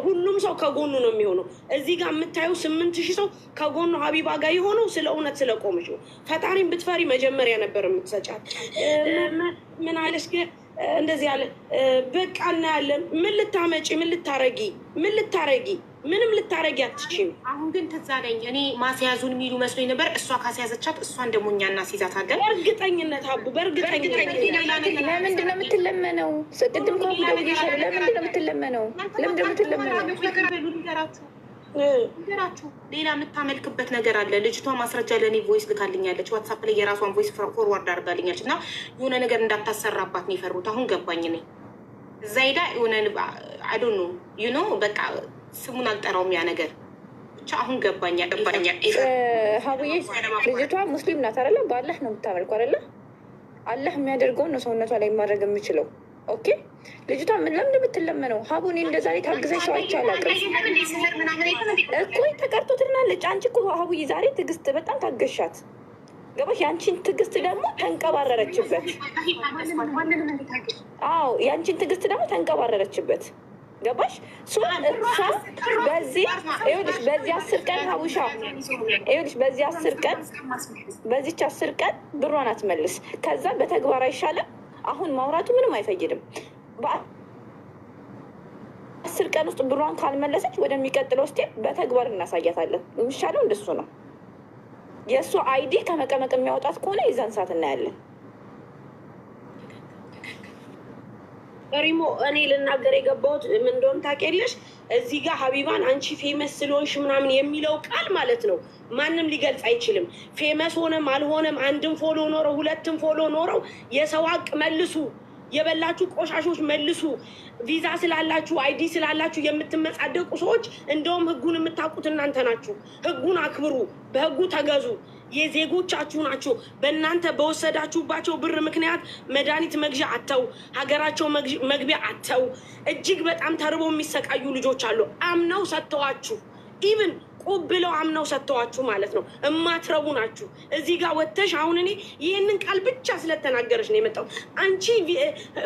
ሁሉም ሰው ከጎኑ ነው የሚሆነው። እዚህ ጋር የምታየው 8,000 ሰው ከጎኑ ሀቢባ ጋር የሆነው ስለ እውነት ስለቆመች ነው። ፈጣሪን ብትፈሪ መጀመሪያ ነበር የምትሰጫት። ምን አለች ግን እንደዚህ ያለ በቃ እናያለን። ምን ልታመጪ ምን ልታረጊ ምንም ልታረጊ አትችይም። አሁን ግን ትዝ አለኝ እኔ ማስያዙን የሚሉ መስሎኝ ነበር። እሷ ካስያዘቻት እሷን ደግሞ እኛ እናስይዛታለን። በእርግጠኝነት አቡ በእርግጠኝነት። ለምንድን ነው የምትለመነው? ቅድም ለምንድን ነው የምትለመነው? ነገራችሁ ሌላ የምታመልክበት ነገር አለ። ልጅቷ ማስረጃ ለእኔ ቮይስ ልካልኛለች። ዋትሳፕ ላይ የራሷን ቮይስ ፎርዋርድ አድርጋልኛለች። እና የሆነ ነገር እንዳታሰራባት ነው የፈሩት። አሁን ገባኝ። እኔ እዛ ሄዳ የሆነ አዶኖ ዩኖ በቃ ስሙን አልጠራውም ያ ነገር ብቻ አሁን ገባኛ። ሀቡዬ ልጅቷ ሙስሊም ናት አይደለ? በአላህ ነው የምታመልኩ አይደለ? አላህ የሚያደርገውን ነው ሰውነቷ ላይ ማድረግ የምችለው። ኦኬ ልጅቷ ምን ለምን የምትለመነው? ሀቡኔ እንደዛ ላይ ታግዘሽ ሰው አይቻላቅም እኮ ተቀርቶ ትናለች። አንቺ እኮ ሀቡዬ ዛሬ ትዕግስት በጣም ታገሻት ገባሽ? የአንቺን ትዕግስት ደግሞ ተንቀባረረችበት። አዎ የአንቺን ትዕግስት ደግሞ ተንቀባረረችበት። ገባሽ? በዚህ 10 ቀን ሀቡሻ ይኸውልሽ፣ በዚች 10 ቀን ብሯን አትመልስ። ከዛ በተግባር አይሻልም? አሁን ማውራቱ ምንም አይፈይድም። በ10 ቀን ውስጥ ብሯን ካልመለሰች ወደሚቀጥለው ስቴፕ በተግባር እናሳያታለን። የሚሻለው እንደሱ ነው። የእሱ አይዲ ከመቀመቅ የሚያወጣት ከሆነ የዛን ሰዓት እናያለን። ሪሞ እኔ ልናገር የገባሁት ምን እንደሆነ ታውቂያለሽ? እዚህ ጋር ሀቢባን አንቺ ፌመስ ስለሆንሽ ምናምን የሚለው ቃል ማለት ነው ማንም ሊገልጽ አይችልም። ፌመስ ሆነም አልሆነም 1 ፎሎ ኖረው 2 ፎሎ ኖረው የሰው ሀቅ መልሱ፣ የበላችሁ ቆሻሾች መልሱ። ቪዛ ስላላችሁ አይዲ ስላላችሁ የምትመጻደቁ ሰዎች እንደውም ህጉን የምታውቁት እናንተ ናችሁ። ህጉን አክብሩ፣ በህጉ ተገዙ። የዜጎቻችሁ ናቸው። በእናንተ በወሰዳችሁባቸው ብር ምክንያት መድኃኒት መግዣ አተው፣ ሀገራቸው መግቢያ አተው፣ እጅግ በጣም ተርበው የሚሰቃዩ ልጆች አሉ። አምነው ሰጥተዋችሁ ኢቭን ቁብ ብለው አምነው ሰጥተዋችሁ ማለት ነው። እማትረቡ ናችሁ። እዚህ ጋር ወጥተሽ አሁን እኔ ይህንን ቃል ብቻ ስለተናገረች ነው የመጣው። አንቺ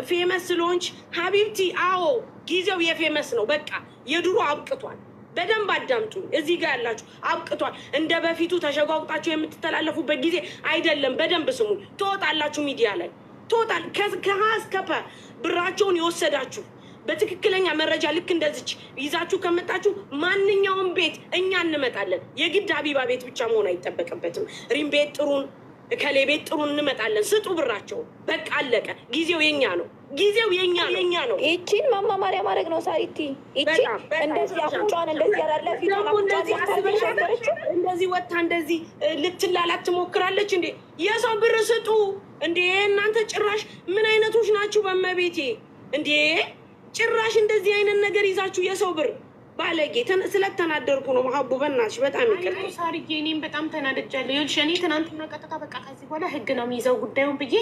ፌመስ ስለሆንች ሀቢብቲ፣ አዎ ጊዜው የፌመስ ነው። በቃ የድሮ አብቅቷል። በደንብ አዳምጡ። እዚህ ጋር ያላችሁ አብቅቷል። እንደ በፊቱ ተሸጓጉጣችሁ የምትተላለፉበት ጊዜ አይደለም። በደንብ ስሙ። ትወጣላችሁ፣ ሚዲያ ላይ ትወጣል። ከሀ እስከ ፐ ብራቸውን የወሰዳችሁ በትክክለኛ መረጃ ልክ እንደዚች ይዛችሁ ከመጣችሁ ማንኛውም ቤት እኛ እንመጣለን። የግድ ሀቢባ ቤት ብቻ መሆን አይጠበቅበትም። ሪም ቤት ጥሩን፣ እከሌ ቤት ጥሩን እንመጣለን። ስጡ ብራቸውን። በቃ አለቀ። ጊዜው የኛ ነው። ጊዜው የኛ ነው። ይቺን ማማማሪያ ማድረግ ነው ሳሪቲ። ይቺ እንደዚህ አፍንጫዋን እንደዚህ ያላለ እንደዚህ ወታ እንደዚህ ልትላላት ትሞክራለች። እንዴ የሰው ብር ስጡ እንዴ እናንተ! ጭራሽ ምን አይነቶች ናችሁ? በመቤቴ እንዴ ጭራሽ እንደዚህ አይነት ነገር ይዛችሁ የሰው ብር ባለጌ። ስለተናደርኩ ነው ሀቡ፣ በእናትሽ በጣም ይቅርታ ሳርዬ። እኔም በጣም ተናድጃለሁ። ይኸውልሽ እኔ ትናንትና ቀጥታ በቃ ከዚህ በኋላ ህግ ነው የሚይዘው ጉዳዩን ብዬ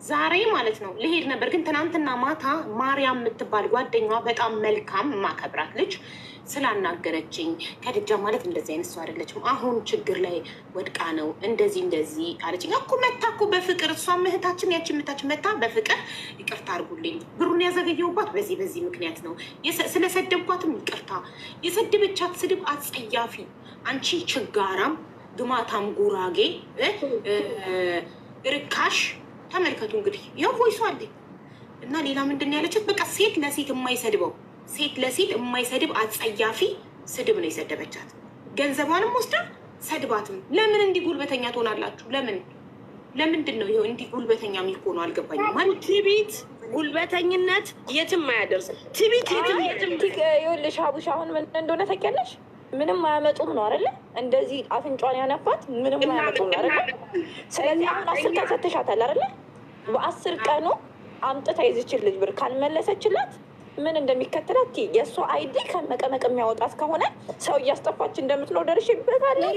ዛሬ ማለት ነው ልሄድ ነበር። ግን ትናንትና ማታ ማርያም የምትባል ጓደኛዋ በጣም መልካም ማከብራት ልጅ ስላናገረችኝ ከድጃ ማለት እንደዚህ አይነት ሰው አይደለችም፣ አሁን ችግር ላይ ወድቃ ነው እንደዚህ አለችኝ እኮ። መታ እኮ በፍቅር እሷም እህታችን ያችን እህታችን መታ በፍቅር ይቅርታ አድርጉልኝ፣ ብሩን ያዘገየሁባት በዚህ ምክንያት ነው፣ ስለሰደብኳትም ይቅርታ። የሰደበቻት ስድብ አጸያፊ፣ አንቺ ችጋራም፣ ግማታም፣ ጉራጌ፣ ርካሽ። ተመልከቱ እንግዲህ ያው ቮይሱ አለኝ እና ሌላ ምንድን ነው ያለችት? በቃ ሴት ለሴት የማይሰድብ አጸያፊ ስድብ ነው የሰደበቻት። ገንዘቧንም ወስዳ ሰድባትም። ለምን እንዲህ ጉልበተኛ ትሆናላችሁ? ለምንድን ነው ይኸው እንዲህ ጉልበተኛ የሚሆነው? አልገባኝም። ማለት ትዕቢት፣ ጉልበተኝነት የትም አያደርስም። ትዕቢት የትም ይኸውልሽ ሀቡሽ አሁን ምን እንደሆነ ታውቂያለሽ? ምንም አያመጡም ነው አይደለ? እንደዚህ አፍንጫን ያነፋት ምንም አያመጡም ነው አይደለ? ስለዚህ አሁን 10 ቀን ሰተሻታል አይደለ? በ10 ቀኑ አምጥታ ይዝችል ልጅ ብር ካልመለሰችላት ምን እንደሚከተላት የእሷ አይዲ ከመቀመቅ የሚያወጣት ከሆነ ሰው እያስጠፋች እንደምትለው ደርሼበታለሁ።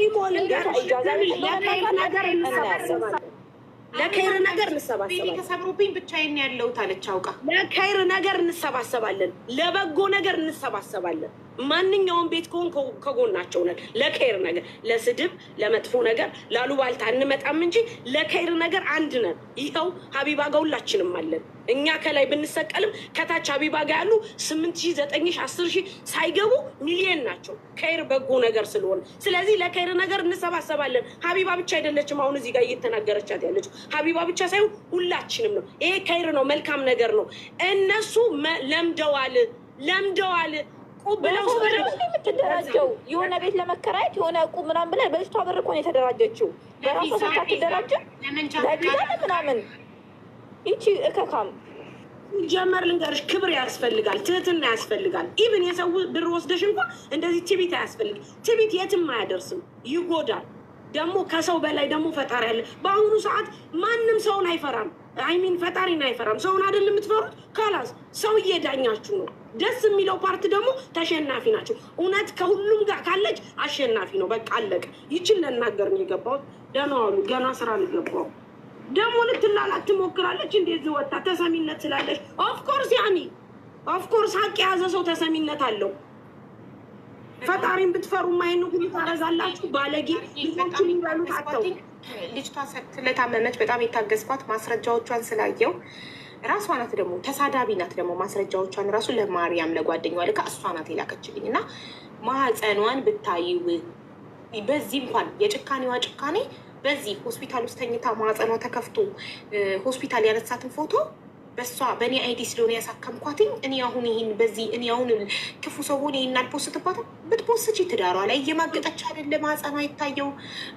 ለከይር ነገር እንሰባሰባለን። ተሰብሮብኝ ብቻዬን ያለሁት አለች አውቃ። ለከይር ነገር እንሰባሰባለን፣ ለበጎ ነገር እንሰባሰባለን። ማንኛውም ቤት ከሆን ከጎናቸው ነን። ለከይር ነገር፣ ለስድብ፣ ለመጥፎ ነገር፣ ላሉባልታ እንመጣም እንጂ ለከይር ነገር አንድ ነን። ይኸው ሀቢባ ጋ ሁላችንም አለን። እኛ ከላይ ብንሰቀልም ከታች ሀቢባ ጋ ያሉ 8,000 9,000 10,000 ሳይገቡ ሚሊየን ናቸው። ከይር በጎ ነገር ስለሆነ ስለዚህ ለከይር ነገር እንሰባሰባለን። ሀቢባ ብቻ አይደለችም አሁን እዚህ ጋር እየተናገረቻት ያለችው። ሀቢባ ብቻ ሳይሆን ሁላችንም ነው። ይሄ ከይር ነው፣ መልካም ነገር ነው። እነሱ ለምደዋል ብለው የምትደራጀው የሆነ ቤት ለመከራየት የሆነ ቁብ ምናምን ብላ በልጅቷ ብር እኮ ነው የተደራጀችው። በራሷ ሰት አትደራጀም ለግዛ ምናምን። ይቺ እከካም ጀመር ልንገርሽ፣ ክብር ያስፈልጋል፣ ትህትና ያስፈልጋል። ኢቭን የሰው ብር ወስደሽ እንኳ እንደዚህ ትቢት አያስፈልግም። ትቢት የትም አያደርስም፣ ይጎዳል። ደግሞ ከሰው በላይ ደግሞ ፈጣሪ አለ። በአሁኑ ሰዓት ማንም ሰውን አይፈራም። አይሚን ፈጣሪን አይፈራም። ሰውን አይደል የምትፈሩት? ካላስ ሰው እየዳኛችሁ ነው። ደስ የሚለው ፓርት ደግሞ ተሸናፊ ናቸው። እውነት ከሁሉም ጋር ካለች አሸናፊ ነው። በቃ አለቀ። ይችን ለናገር ነው የገባሁት። ደህና ዋሉ። ገና ስራ ልገባው ደግሞ ልትላላት ትሞክራለች። እንደዚህ ወጣ ተሰሚነት ስላለች ኦፍኮርስ ያኒ ኦፍኮርስ ሀቅ የያዘ ሰው ተሰሚነት አለው። ፈጣሪን ብትፈሩ ማይኑ ሁሉ ታረጋላችሁ። ባለጌ ልጆቹ የሚበሉት አተው ልጅቷ ስለታመመች በጣም የታገዝኳት ማስረጃዎቿን ስላየው ራሷ ናት ደግሞ ተሳዳቢ ናት። ደግሞ ማስረጃዎቿን ራሱ ለማርያም ለጓደኛዋ ልካ እሷ ናት የላከችልኝ እና ማህፀኗን ብታይው በዚህ እንኳን የጭካኔዋ ጭካኔ በዚህ ሆስፒታል ውስጥ ተኝታ ማህፀኗ ተከፍቶ ሆስፒታል ያነሳትን ፎቶ በሷ በእኔ አይዲ ስለሆነ ያሳከምኳትኝ እኔ አሁን ይህን በዚህ እኔ አሁን ክፉ ሰው ሆነ ይህን አልፖስትባትም። ብትፖስች ትዳሯ ላይ እየማገጠች አይደለም ማህፀኗ የታየው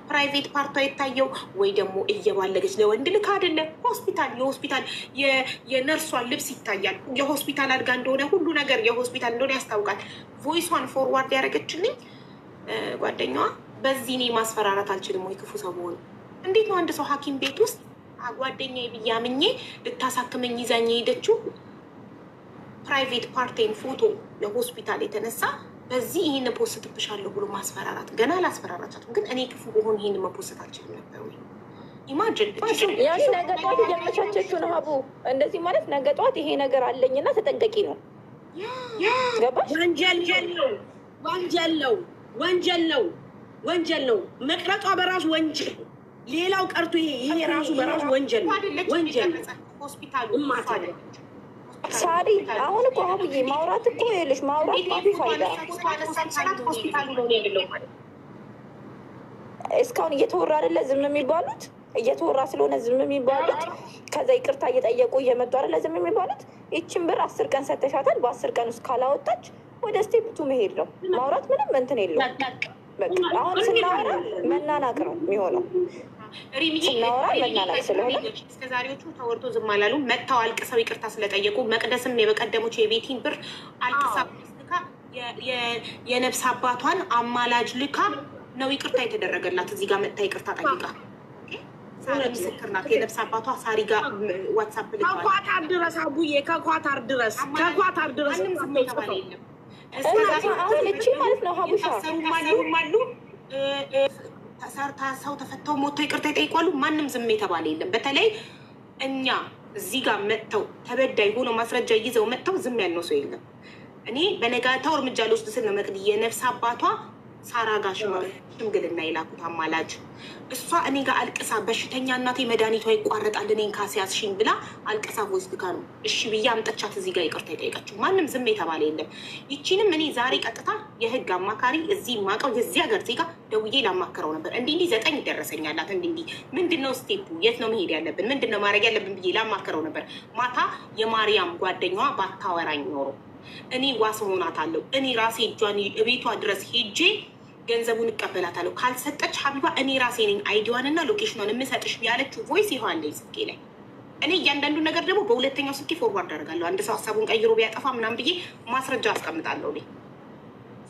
ፕራይቬት ፓርቷ የታየው ወይ ደግሞ እየባለገች ለወንድ ልክ አይደለም። ሆስፒታል የነርሷን ልብስ ይታያል። የሆስፒታል አድጋ እንደሆነ ሁሉ ነገር የሆስፒታል እንደሆነ ያስታውቃል። ቮይሷን ፎርዋርድ ያደረገችልኝ ጓደኛዋ በዚህ እኔ ማስፈራራት አልችልም ወይ ክፉ ሰው ሆነ። እንዴት ነው አንድ ሰው ሐኪም ቤት ውስጥ ጓደኛዬ ብዬ አምኜ ልታሳክመኝ ይዛኝ የሄደችው ፕራይቬት ፓርቴን ፎቶ ለሆስፒታል የተነሳ በዚህ ይህን ፖስትብሻለሁ ብሎ ማስፈራራት። ገና አላስፈራራቻትም፣ ግን እኔ ክፉ በሆን ይህን መፖስት አልችልም ነበር ወይ? ኢማጅን ያኔ ነገ ጠዋት እያመቻቸችው ነው ሀቡ። እንደዚህ ማለት ነገ ጠዋት ይሄ ነገር አለኝና ተጠንቀቂ ነው። ገባሽ? ወንጀል ነው መቅረጧ በራሱ ወንጀል። ሌላው ቀርቶ ይሄ ራሱ በራሱ ወንጀል ሆስፒታሉ ሳሪ አሁን እኮ ሀቡዬ ማውራት እኮ የለሽ ማውራት ፋይዳ ሆስፒታሉ ነው ያለው ማለት እስካሁን እየተወራ አይደለ ዝም የሚባሉት እየተወራ ስለሆነ ዝም የሚባሉት ከዛ ይቅርታ እየጠየቁ እየመጡ አይደለ ዝም የሚባሉት። ይችን ብር 10 ቀን ሰተሻታል። በ10 ቀን ውስጥ ካላወጣች ወደ ስቴፕ 2 መሄድ ነው። ማውራት ምንም እንትን የለውም። አሁን ስናወራ መናናቅ ነው የሚሆነው። ስናወራ መናናቅ ስለሆነ እስከዛሬዎቹ ተወርቶ ዝም አላሉ። መጥተው አልቅሰው ይቅርታ ስለጠየቁ መቅደስም የበቀደሞች የቤቲን ብር አልቅሳ ልካ የነፍስ አባቷን አማላጅ ልካ ነው ይቅርታ የተደረገላት። እዚህ ጋር መጥታ ይቅርታ ጠይቃ ሳሪ ምስክር ናት። የነፍስ አባቷ ሳሪ ጋር ዋትሳፕ ልካል። ከኳታር ድረስ አቡዬ ከኳታር ድረስ ምንም ዝም የተባለ የለም። አሁን እቺ ማለት ነው ሀቡሻ አሉ ተሰርታ ሰው ተፈተው ሞቶ ይቅርታ ይጠይቋሉ። ማንም ዝም የተባለ የለም። በተለይ እኛ እዚህ ጋር መጥተው ተበዳይ ሆኖ ማስረጃ ይዘው መጥተው ዝም ያልነው ሰው የለም። እኔ በነጋታው እርምጃ ልወስድ ስል ነው መቅዲ የነፍስ አባቷ ሳራ ጋር ሽምግልና የላኩት አማላጅ እሷ እኔ ጋር አልቅሳ በሽተኛ እናቴ መድኃኒቷ ይቋረጣል እኔን ካስያዝሽኝ ብላ አልቅሳ ቮይስ ልካ ነው እሺ ብዬ አምጠቻት እዚህ ጋር ይቅርታ የጠየቀችው። ማንም ዝም የተባለ የለም። ይቺንም እኔ ዛሬ ቀጥታ የህግ አማካሪ እዚህ ማቀው የዚህ ሀገር ዜጋ ደውዬ ላማከረው ነበር። እንዲህ 9 ይደረሰኛላት እንዲህ ምንድነው ስቴፑ የት ነው መሄድ ያለብን ምንድነው ማድረግ ያለብን ብዬ ላማከረው ነበር። ማታ የማርያም ጓደኛዋ ባታወራኝ ኖሮ እኔ ዋስ ሆናታለሁ። እኔ ራሴ እጇን ቤቷ ድረስ ሄጄ ገንዘቡን እቀበላታለሁ። ካልሰጠች ሀቢባ እኔ ራሴ ነኝ አይዲዋን እና ሎኬሽኗን የምሰጥሽ ያለችው ቮይስ ይሆናለኝ ስልኬ ላይ። እኔ እያንዳንዱ ነገር ደግሞ በሁለተኛው ስልኬ ፎርዋርድ አደርጋለሁ። አንድ ሰው ሀሳቡን ቀይሮ ቢያጠፋ ምናምን ብዬ ማስረጃ አስቀምጣለሁ እኔ።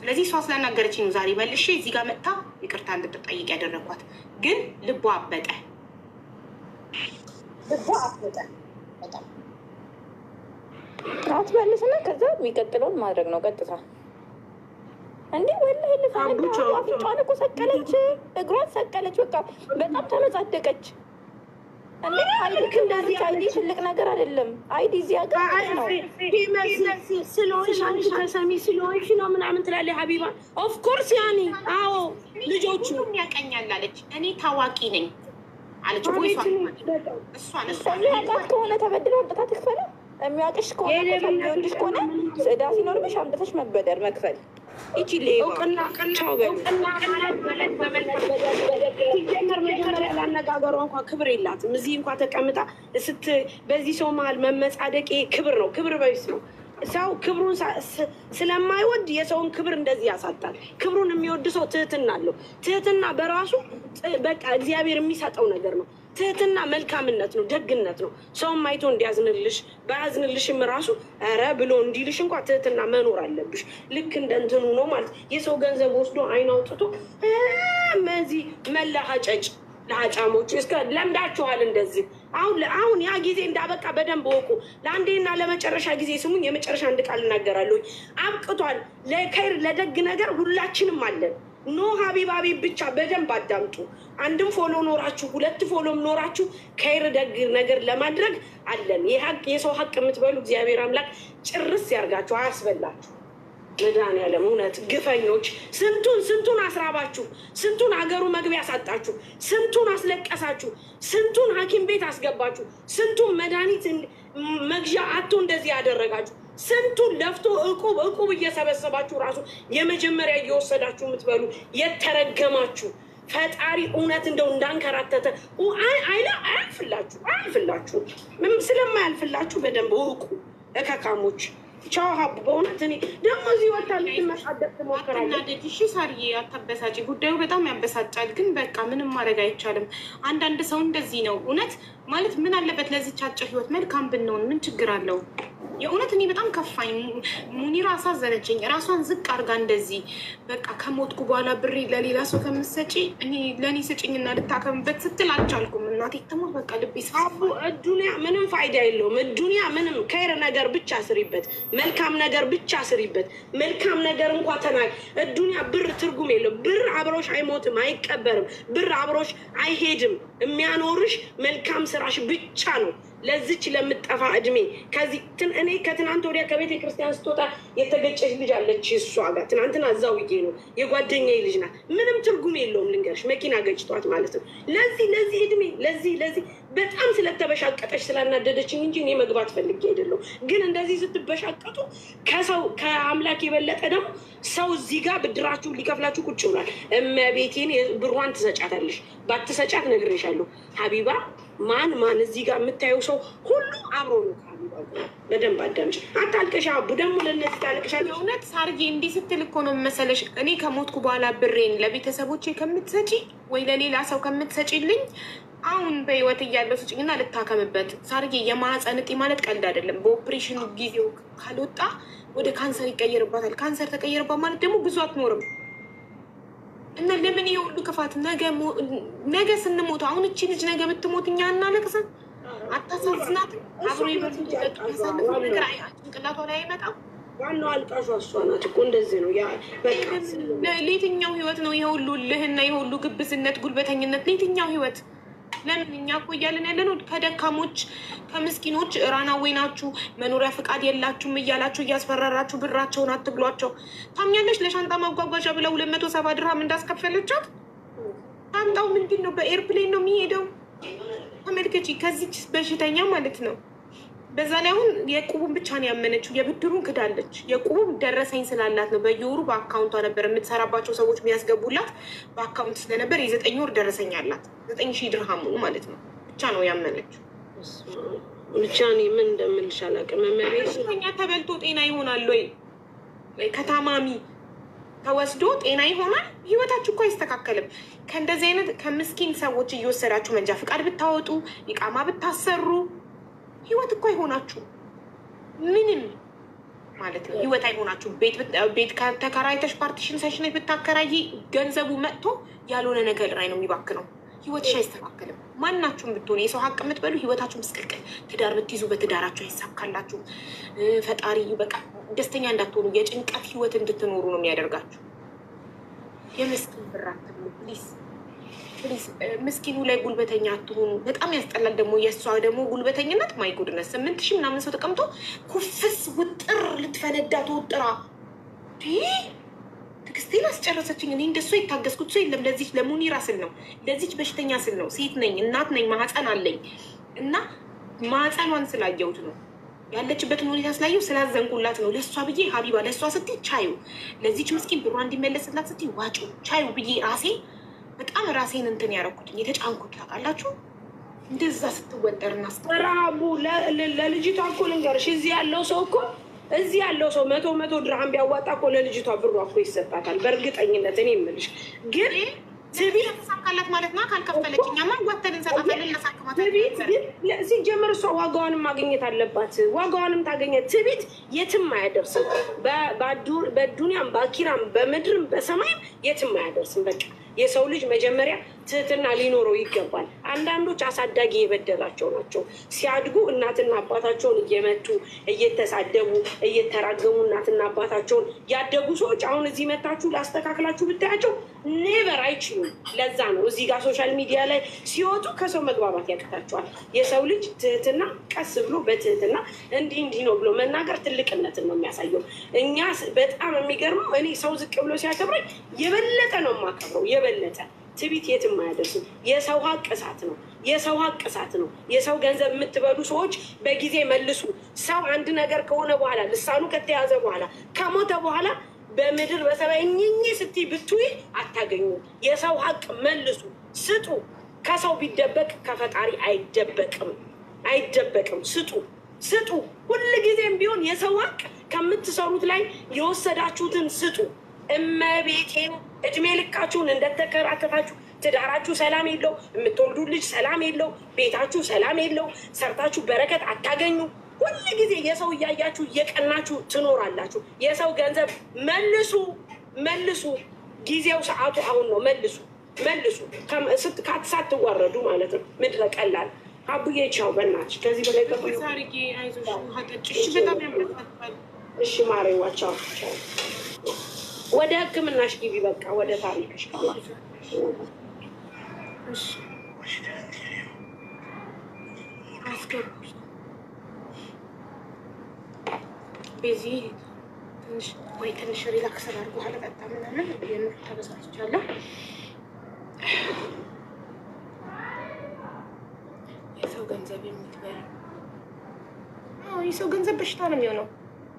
ስለዚህ እሷ ስላናገረችኝ ነው ዛሬ መልሼ እዚህ ጋር መጥታ ይቅርታ እንድትጠይቅ ያደረግኳት። ግን ልቧ አበጠ በጣም አትመልስና ከዛ የሚቀጥለውን ማድረግ ነው ቀጥታ። እንዴ ወላሂ አፍንጫዋን እኮ ሰቀለች፣ እግሯን ሰቀለች። በቃ በጣም ተመጻደቀች። እንዴ አይዲ እንደዚህ አይዲ ትልቅ ነገር አይደለም። አይዲ እዚህ ሀገር ነው ስለሆንሽ አንቺ ተሰሚ ስለሆንሽ ነው ምናምን ትላለች ሀቢባ። ኦፍኮርስ ያኔ አዎ ልጆቹ ያቀኛል አለች። እኔ ታዋቂ ነኝ አለች። የሚያውቃት ከሆነ ተበድረ አምጥታ ትክፈለ። የሚያውቅሽ ከሆነ የሚወድሽ ከሆነ ዕዳ ሲኖርብሽ አምጥተሽ መበደር መክፈል ይችል። ሲጀመር መጀመሪያ ላነጋገሯ እንኳ ክብር የላትም። እዚህ እንኳ ተቀምጣ በዚህ ሰው መሀል መመጻደቅ ክብር ነው፣ ክብር በይስ ነው። ሰው ክብሩን ስለማይወድ የሰውን ክብር እንደዚህ ያሳጣል። ክብሩን የሚወድ ሰው ትህትና አለው። ትህትና በራሱ በቃ እግዚአብሔር የሚሰጠው ነገር ነው። ትህትና መልካምነት ነው፣ ደግነት ነው። ሰውም አይቶ እንዲያዝንልሽ በያዝንልሽም ራሱ ኧረ ብሎ እንዲልሽ እንኳ ትህትና መኖር አለብሽ። ልክ እንደ እንትኑ ነው ማለት የሰው ገንዘብ ወስዶ አይን አውጥቶ መዚህ መለሀጨጭ ለሀጫሞች እስከ ለምዳችኋል። እንደዚህ አሁን ያ ጊዜ እንዳበቃ በደንብ ወቁ። ለአንዴና ለመጨረሻ ጊዜ ስሙኝ። የመጨረሻ አንድ ቃል እናገራለሁ። አብቅቷል። ለከይር ለደግ ነገር ሁላችንም አለን። ኖ ሀቢብ ብቻ በደንብ አዳምጡ። አንድም ፎሎ ኖራችሁ 2 ፎሎም ኖራችሁ ከይር ደግ ነገር ለማድረግ አለን። የሰው ሀቅ የምትበሉ እግዚአብሔር አምላክ ጭርስ ያርጋችሁ፣ አያስበላችሁ። መድኃኒዓለም እውነት ግፈኞች ስንቱን አስራባችሁ፣ ስንቱን ሀገሩ መግቢያ ያሳጣችሁ፣ ስንቱን አስለቀሳችሁ፣ ስንቱን ሐኪም ቤት አስገባችሁ፣ ስንቱን መድኃኒት መግዣ አቶ እንደዚህ ያደረጋችሁ፣ ስንቱን ለፍቶ እቁብ እየሰበሰባችሁ ራሱ የመጀመሪያ እየወሰዳችሁ የምትበሉ የተረገማችሁ ፈጣሪ እውነት እንደው እንዳንከራተተ አያልፍላችሁ። ስለማያልፍላችሁ በደንብ እውቁ እከካሞች። ቻው ሀቡ። በእውነት እኔ ደግሞ እዚህ ወታ ልትመሳደቅ ትሞክራለች። እሺ ሳርዬ አታበሳጭ። ጉዳዩ በጣም ያበሳጫል፣ ግን በቃ ምንም ማድረግ አይቻልም። አንዳንድ ሰው እንደዚህ ነው። እውነት ማለት ምን አለበት ለዚች አጭር ህይወት መልካም ብንሆን ምን ችግር አለው? የእውነት እኔ በጣም ከፋኝ። ሙኒራ አሳዘነችኝ። ራሷን ዝቅ አድርጋ እንደዚህ በቃ ከሞትኩ በኋላ ብሬ ለሌላ ሰው ከምትሰጪ እኔ ለእኔ ስጭኝና ልታከምበት ስትል አልቻልኩም። እናቴ ትሞት በቃ ልቤ አቡ እዱኒያ ምንም ፋይዳ የለውም። እዱኒያ ምንም ከይር ነገር ብቻ ስሪበት፣ መልካም ነገር ብቻ ስሪበት። መልካም ነገር እንኳ ተናግ እዱኒያ ብር ትርጉም የለውም። ብር አብሮሽ አይሞትም፣ አይቀበርም። ብር አብሮሽ አይሄድም። የሚያኖርሽ መልካም ስራሽ ብቻ ነው። ለዚች ለምጠፋ እድሜ እኔ ከትናንት ወዲያ ከቤተ ክርስቲያን ስትወጣ የተገጨች ልጅ አለች። እሷ ጋር ትናንትና እዛው ውዬ ነው የጓደኛዬ ልጅ ናት። ምንም ትርጉም የለውም ልንገርሽ፣ መኪና ገጭቷት ማለት ነው። ለዚህ እድሜ ለዚህ በጣም ስለተበሻቀጠች ስላናደደችኝ እንጂ እኔ መግባት ፈልጌ አይደለሁ። ግን እንደዚህ ስትበሻቀጡ ከአምላክ የበለጠ ደግሞ ሰው እዚህ ጋር ብድራችሁን ሊከፍላችሁ ቁጭ ብሏል። እመቤቴን ብሯን ትሰጫታለሽ። ባትሰጫት ነግሬሻለሁ ሀቢባ ማን እዚህ ጋር የምታየው ሰው ሁሉ አብሮ ነው ከሀቢባ ጋር። በደንብ አዳምጪ። አታልቅሽ አቡ። ደግሞ ለእነዚህ ታልቅሻለሽ። እውነት ሳርጌ እንዲህ ስትል እኮ ነው መሰለሽ እኔ ከሞትኩ በኋላ ብሬን ለቤተሰቦቼ ከምትሰጪ ወይ ለሌላ ሰው ከምትሰጪልኝ አሁን በህይወት እያለው ስጭኝና ልታከምበት። ሳርጌ የማህፀን እጢ ማለት ቀልድ አይደለም። በኦፕሬሽኑ ጊዜው ካልወጣ ወደ ካንሰር ይቀየርባታል። ካንሰር ተቀየርባት ማለት ደግሞ ብዙ አትኖርም። እና ለምን የሁሉ ክፋት? ነገ ስንሞቱ አሁን እቺ ልጅ ነገ ብትሞት እኛ እናለቅሰን? አታሳዝናትም? አብሮ ያሳልፈው ነገር ጭንቅላቷ ላይ አይመጣም? ዋናው አልቃሿ እሷ ናት እኮ። እንደዚህ ነው ለየትኛው ህይወት ነው የሁሉ ልህና የሁሉ ግብዝነት ጉልበተኝነት? ለየትኛው ህይወት? ለምን እኛ እኮ እያለን ያለ ነው ከደካሞች ከምስኪኖች ራናዌ ናችሁ፣ መኖሪያ ፍቃድ የላችሁም እያላችሁ እያስፈራራችሁ ብራቸውን አትብሏቸው። ታምኛለች? ለሻንጣ ማጓጓዣ ብላ 270 ድርሃም እንዳስከፈለቻት። ሻንጣው ምንድን ነው? በኤርፕሌን ነው የሚሄደው። ተመልከቺ፣ ከዚች በሽተኛ ማለት ነው። በዛ ላይ አሁን የቁቡን ብቻ ነው ያመነችው፣ የብድሩን ክዳለች። የቁቡም ደረሰኝ ስላላት ነው። በየወሩ በአካውንቷ ነበር የምትሰራባቸው ሰዎች የሚያስገቡላት በአካውንት ስለነበር የ9 ወር ደረሰኝ አላት። 9,000 ድርሃሙ ማለት ነው ብቻ ነው ያመነችው። ብቻ እኔ ምን እንደምልሽ አላውቅም። በሽተኛ ተበልቶ ጤና ይሆናል ወይ? ከታማሚ ተወስዶ ጤና ይሆናል? ህይወታችሁ እኮ አይስተካከልም። ከእንደዚህ አይነት ከምስኪን ሰዎች እየወሰዳችሁ መንጃ ፍቃድ ብታወጡ፣ ኢቃማ ብታሰሩ ህይወት እኮ አይሆናችሁ ምንም ማለት ነው። ህይወት አይሆናችሁ። ቤት ተከራይተሽ ፓርቲሽን ሰሽነች ብታከራይ ገንዘቡ መጥቶ ያልሆነ ነገር ላይ ነው የሚባክነው። ህይወትሽ አይስተካከልም። ማናችሁም ብትሆኑ የሰው ሀቅ የምትበሉ ህይወታችሁ ምስቅልቅል፣ ትዳር ብትይዙ በትዳራችሁ አይሳካላችሁም። ፈጣሪ በቃ ደስተኛ እንዳትሆኑ የጭንቀት ህይወት እንድትኖሩ ነው የሚያደርጋችሁ። የምስኪን ብር አትብሉ ፕሊዝ ፕሊዝ። ምስኪኑ ላይ ጉልበተኛ አትሆኑ። በጣም ያስጠላል። ደግሞ የእሷ ደግሞ ጉልበተኝነት ማይ ጉድነስ 8,000 ምናምን ሰው ተቀምጦ ኩፍስ ውጥር ልትፈነዳ ተወጥራ ትዕግስቴን አስጨረሰችኝ። እኔ እንደሷ የታገስኩት ሰው የለም። ለዚች ለሙኒራ ስል ነው፣ ለዚች በሽተኛ ስል ነው። ሴት ነኝ፣ እናት ነኝ፣ ማህፀን አለኝ እና ማህፀኗን ስላየሁት ነው ያለችበትን ሁኔታ ስላየው ስላዘንኩላት ነው። ለእሷ ብዬ ሀቢባ ለእሷ ስትይ ቻዩ፣ ለዚች ምስኪን ብሯ እንዲመለስላት ስትይ ዋጩ ቻዩ ብዬ በጣም ራሴን እንትን ያደረኩትኝ የተጫንኩት ታውቃላችሁ። እንደዛ ስትወጠርና ራቡ ለልጅቷ እኮ ልንገርሽ፣ እዚህ ያለው ሰው 100 ድርሃም ቢያዋጣ እኮ ለልጅቷ ብሯ እኮ ይሰጣታል በእርግጠኝነት። እኔ የምልሽ ግን ትዕቢት ተሳካላት ማለት ነው። ካልከፈለች እኛማ ወተን እንሰጣታለን፣ እናሳክማታለን። ሲጀምር እሷ ዋጋዋንም ማግኘት አለባት። ዋጋዋንም ታገኘ። ትዕቢት የትም አያደርስም። በዱንያም በአኪራም በምድርም በሰማይም የትም አያደርስም። በቃ የሰው ልጅ መጀመሪያ ትህትና ሊኖረው ይገባል። አንዳንዶች አሳዳጊ የበደላቸው ናቸው። ሲያድጉ እናትና አባታቸውን እየመቱ እየተሳደቡ እየተራገሙ እናትና አባታቸውን ያደጉ ሰዎች አሁን እዚህ መታችሁ ላስተካክላችሁ ብታያቸው ኔቨር አይችሉም። ለዛ ነው እዚህ ጋር ሶሻል ሚዲያ ላይ ሲወጡ ከሰው መግባባት ያቅታቸዋል። የሰው ልጅ ትህትና ቀስ ብሎ በትህትና እንዲህ ነው ብሎ መናገር ትልቅነትን ነው የሚያሳየው። እኛ በጣም የሚገርመው እኔ ሰው ዝቅ ብሎ ሲያከብረኝ የበለጠ ነው የማከብረው። የበለጠ ትዕቢት የትም አያደርስም። የሰው ሀቅ እሳት ነው። የሰው ሀቅ እሳት ነው። የሰው ገንዘብ የምትበሉ ሰዎች በጊዜ መልሱ። ሰው አንድ ነገር ከሆነ በኋላ ልሳኑ ከተያዘ በኋላ ከሞተ በኋላ በምድር በሰማይ እኝኝ ስትይ ብትይ አታገኙ። የሰው ሀቅ መልሱ፣ ስጡ። ከሰው ቢደበቅ ከፈጣሪ አይደበቅም። ስጡ። ሁልጊዜም ቢሆን የሰው ሀቅ ከምትሰሩት ላይ የወሰዳችሁትን ስጡ። እመቤቴን እድሜ ልካችሁን እንደተከራከታችሁ ትዳራችሁ ሰላም የለው፣ የምትወልዱ ልጅ ሰላም የለው፣ ቤታችሁ ሰላም የለው፣ ሰርታችሁ በረከት አታገኙ። ሁል ጊዜ የሰው እያያችሁ እየቀናችሁ ትኖራላችሁ። የሰው ገንዘብ መልሱ። ጊዜው ሰዓቱ አሁን ነው። መልሱ ሳትዋረዱ ማለት ነው። ምድረ ቀላል አቡዬ ቻው። በእናትሽ ከዚህ በላይ እሺ ማሬዋ ቻው። ወደ ሕክምናሽ ግቢ። በቃ ወደ ታሪክሽ በዚህ ትንሽ ሪላክስ አድርጎ አለቀጣ ምናምን የምር ተበሳጭቻለሁ። የሰው ገንዘብ የምትበሉ የሰው ገንዘብ በሽታ ነው የሚሆነው።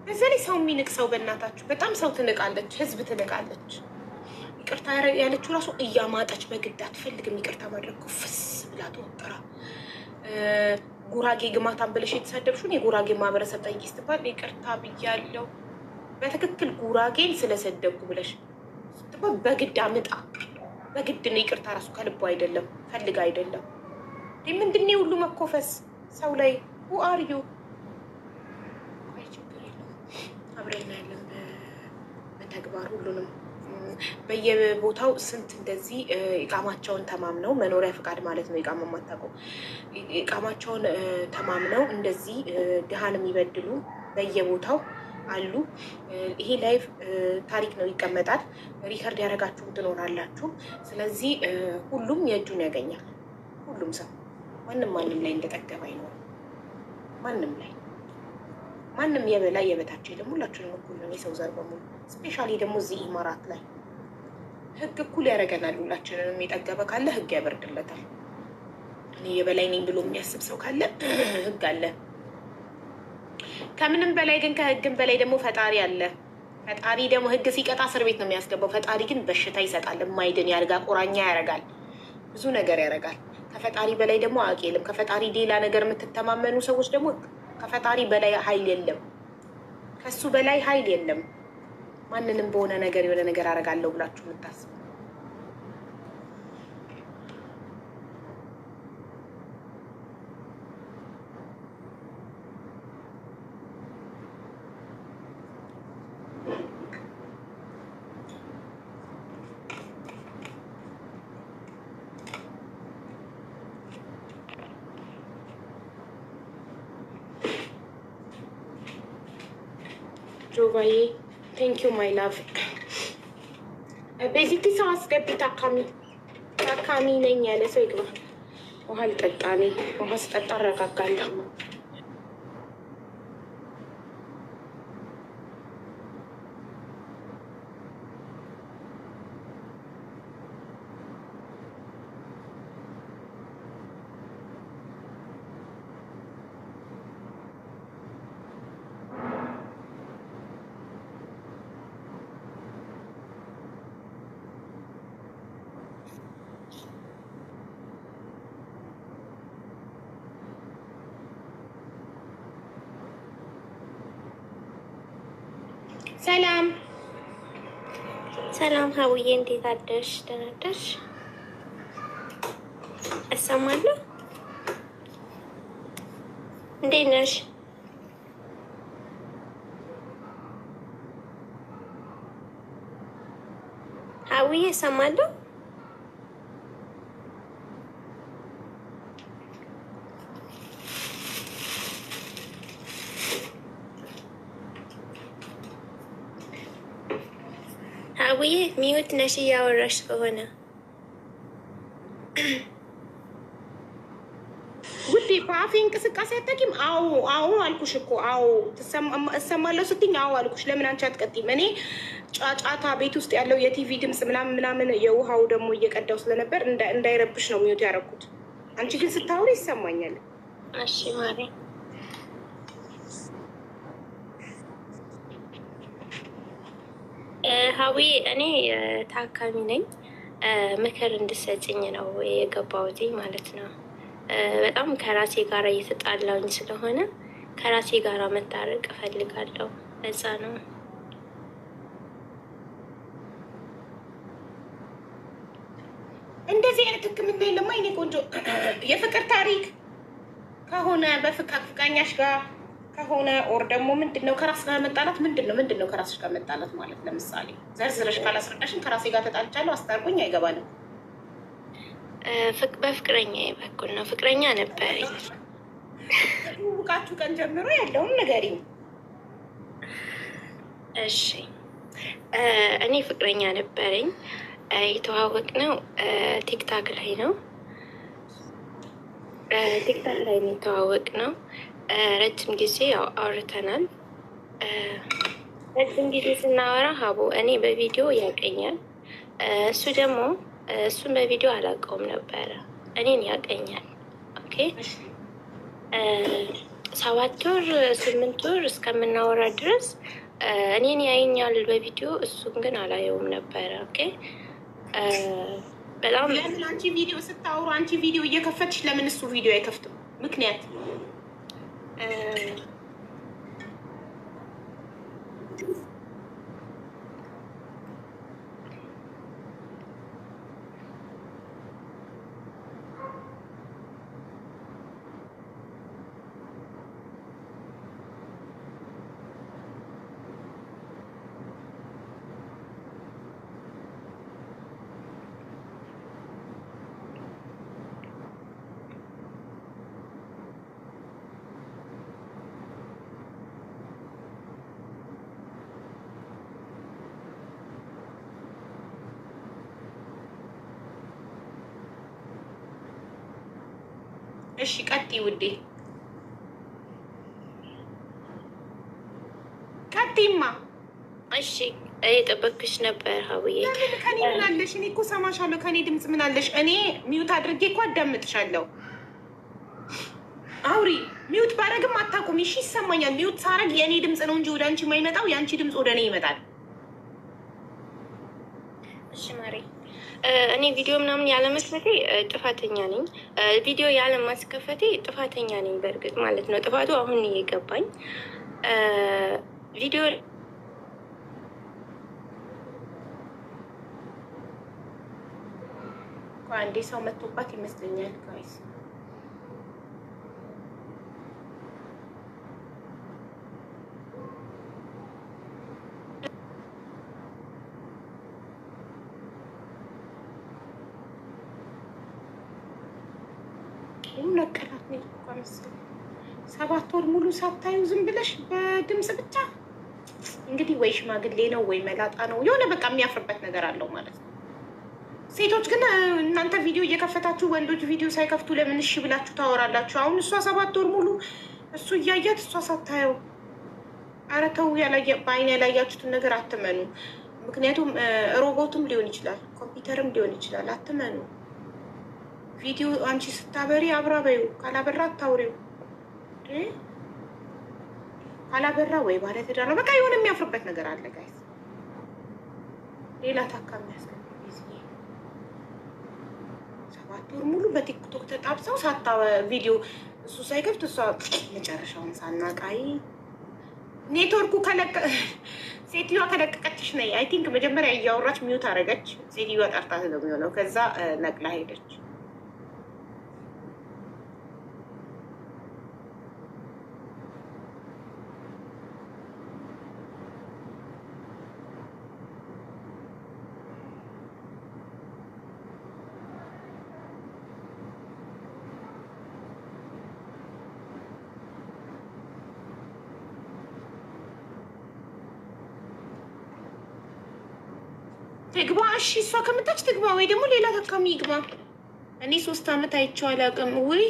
በዛ ላይ ሰው የሚንቅ ሰው በእናታችሁ በጣም ሰው ትንቃለች፣ ህዝብ ትንቃለች። ይቅርታ ያለችው ራሱ እያማጠች በግድ አትፈልግም ይቅርታ ማድረግ። ኩፍስ ብላ ተወጥራ ጉራጌ ግማታን ብለሽ የተሳደብሽውን የጉራጌ ማህበረሰብ ጠይቂ ስትባል ይቅርታ ብያለሁ በትክክል ጉራጌን ስለሰደብኩ ብለሽ ስትባል በግድ አምጣ በግድ ነው። ይቅርታ ራሱ ከልቦ አይደለም ፈልግ አይደለም። ምንድን ነው ሁሉ መኮፈስ ሰው ላይ አርዩ አብረና ያለን በተግባር ሁሉንም በየቦታው ስንት እንደዚህ ኢቃማቸውን ተማምነው መኖሪያ ፍቃድ ማለት ነው። ኢቃማ የማታውቀው ኢቃማቸውን ተማምነው እንደዚህ ድሃን የሚበድሉ በየቦታው አሉ። ይሄ ላይፍ ታሪክ ነው፣ ይቀመጣል። ሪከርድ ያደረጋችሁ ትኖራላችሁ። ስለዚህ ሁሉም የእጁን ያገኛል። ሁሉም ሰው ማንም ላይ እንደጠገበ አይኖርም። ማንም የበላይ የበታች የለም። ሁላችንም እኩል ነው። የሰው ዘር በሙሉ ስፔሻሊ ደግሞ እዚህ ኢማራት ላይ ህግ እኩል ያደርገናል። ሁላችንንም የጠገበ ካለ ህግ ያበርድለታል። እኔ የበላይ ነኝ ብሎ የሚያስብ ሰው ካለ ህግ አለ። ከምንም በላይ ግን ከህግም በላይ ደግሞ ፈጣሪ አለ። ፈጣሪ ደግሞ ህግ ሲቀጣ እስር ቤት ነው የሚያስገባው። ፈጣሪ ግን በሽታ ይሰጣል። የማይድን ያልጋ ቁራኛ ያደርጋል። ብዙ ነገር ያደርጋል። ከፈጣሪ በላይ ደግሞ አዋቂ የለም። ከፈጣሪ ሌላ ነገር የምትተማመኑ ሰዎች ደግሞ ከፈጣሪ በላይ ኃይል የለም። ከሱ በላይ ኃይል የለም። ማንንም በሆነ ነገር የሆነ ነገር አደርጋለሁ ብላችሁ የምታስቡ ጆባዬ ቴንኪዩ ማይ ላቭ። ቤዚክሊ ሰው አስገቢ። ታካሚ ነኝ ያለ ሰው ይግባ። ውሃ ልጠጣ። እኔ ውሃ ስጠጣ አረጋጋለሁ። ሰላም ሰላም ሀውዬ፣ እንዴት አደርሽ? ደህና አደርሽ? እሰማለሁ። እንዴት ነሽ? ሀውዬ እሰማለሁ። ሀውዬ ሚዩት ነሽ እያወራሽ ከሆነ ውዴ። በአፌ እንቅስቃሴ አታውቂም? አዎ አልኩሽ እኮ። አዎ እሰማለሁ ስትይኝ አዎ አልኩሽ። ለምን አንቺ አትቀጥይም? እኔ ጫጫታ ቤት ውስጥ ያለው የቲቪ ድምፅ ምናምን የውሃው ደግሞ እየቀዳው ስለነበር እንዳይረብሽ ነው ሚዩት ያደረኩት። አንቺ ግን ስታወሪ ይሰማኛል። እሺ ማሬ። ሀዊ እኔ ታካሚ ነኝ። ምክር እንድሰጭኝ ነው የገባሁት ማለት ነው። በጣም ከራሴ ጋር እየተጣላሁኝ ስለሆነ ከራሴ ጋር መታረቅ እፈልጋለሁ። በዛ ነው። እንደዚህ አይነት ሕክምና የለማ የእኔ ቆንጆ። የፍቅር ታሪክ ከሆነ በፍቅረኛሽ ጋር ከሆነ ኦር ደግሞ ምንድን ነው ከራስ ጋር መጣላት? ምንድን ነው ከራስሽ ጋር መጣላት ማለት? ለምሳሌ ዘርዝረሽ ካላስረዳሽን ከራሴ ጋር ተጣልቻለሁ አስታርቁኝ አይገባንም። በፍቅረኛ በኩል ነው። ፍቅረኛ ነበረኝ። ውቃችሁ ቀን ጀምሮ ያለውን ንገሪኝ። እሺ እኔ ፍቅረኛ ነበረኝ። የተዋወቅነው ቲክታክ ላይ ነው። ቲክታክ ላይ ነው የተዋወቅነው። ረጅም ጊዜ ያው አውርተናል። ረጅም ጊዜ ስናወራ ሀቡ እኔ በቪዲዮ ያቀኛል፣ እሱ ደግሞ እሱን በቪዲዮ አላውቀውም ነበረ፣ እኔን ያቀኛል። ኦኬ 7 ወር 8 ወር እስከምናወራ ድረስ እኔን ያየኛል በቪዲዮ፣ እሱን ግን አላየውም ነበረ። ኦኬ በጣም ለምን አንቺ ቪዲዮ ስታወሩ አንቺ ቪዲዮ እየከፈትሽ ለምን እሱ ቪዲዮ አይከፍትም? ምክንያት እሺ ቀጥይ ውዴ፣ ቀጥይማ። እሺ እየጠበቅሽ ነበር ሀቡዬ። ከኔ ምን አለሽ? እኔ እኮ ሰማሻለሁ። ከኔ ድምፅ ምን አለሽ? እኔ ሚዩት አድርጌ እኮ አዳምጥሻለሁ። አውሪ። ሚዩት ባረግም አታቁሚ። እሺ ይሰማኛል። ሚዩት ሳረግ የእኔ ድምፅ ነው እንጂ ወደ አንቺ የማይመጣው፣ የአንቺ ድምፅ ወደ እኔ ይመጣል። እሺ ማሬ፣ እኔ ቪዲዮ ምናምን ያለመስፈቴ ጥፋተኛ ነኝ። ቪዲዮ ያለማስከፈቴ ጥፋተኛ ነኝ በእርግጥ ማለት ነው። ጥፋቱ አሁን እየገባኝ ቪዲዮ አንዴ ሰው መቶባት ይመስለኛል። ጋይስ ነቀላት ነው እኮ መሰለኝ። 7 ወር ሙሉ ሳታዩ ዝም ብለሽ በድምፅ ብቻ እንግዲህ ወይ ሽማግሌ ነው ወይ መላጣ ነው፣ የሆነ በቃ የሚያፍርበት ነገር አለው ማለት ነው። ሴቶች ግን እናንተ ቪዲዮ እየከፈታችሁ ወንዶች ቪዲዮ ሳይከፍቱ ለምን እሺ ብላችሁ ታወራላችሁ? አሁን እሷ 7 ወር ሙሉ እሱ እያያት እሷ ሳታየው። ኧረ ተው፣ በአይን ያላያችሁትን ነገር አትመኑ። ምክንያቱም ሮቦትም ሊሆን ይችላል፣ ኮምፒውተርም ሊሆን ይችላል። አትመኑ። ቪዲዮ አንቺ ስታበሪ አብራ በይው፣ ካላበራ አታውሪው። ካላበራ ወይ ባለትዳር ነው። በቃ የሆነ የሚያፍርበት ነገር አለ ጋይስ። ሌላ ታካሚ ያስገ 7 ወር ሙሉ በቲክቶክ ተጣብሰው ሳታ ቪዲዮ እሱ ሳይከፍት እሷ መጨረሻውን ሳናቃይ ኔትወርኩ ሴትዮዋ ከለቀቀችሽ ነይ። አይ ቲንክ መጀመሪያ እያወራች ሚዩት አደረገች። ሴትዮዋ ጠርታት ነው የሚሆነው። ከዛ ነቅላ ሄደች። ትግባ። እሺ እሷ ከመጣች ትግባ፣ ወይ ደግሞ ሌላ ታካሚ ይግባ። እኔ 3 ዓመት አይቼው አላውቅም። ውይ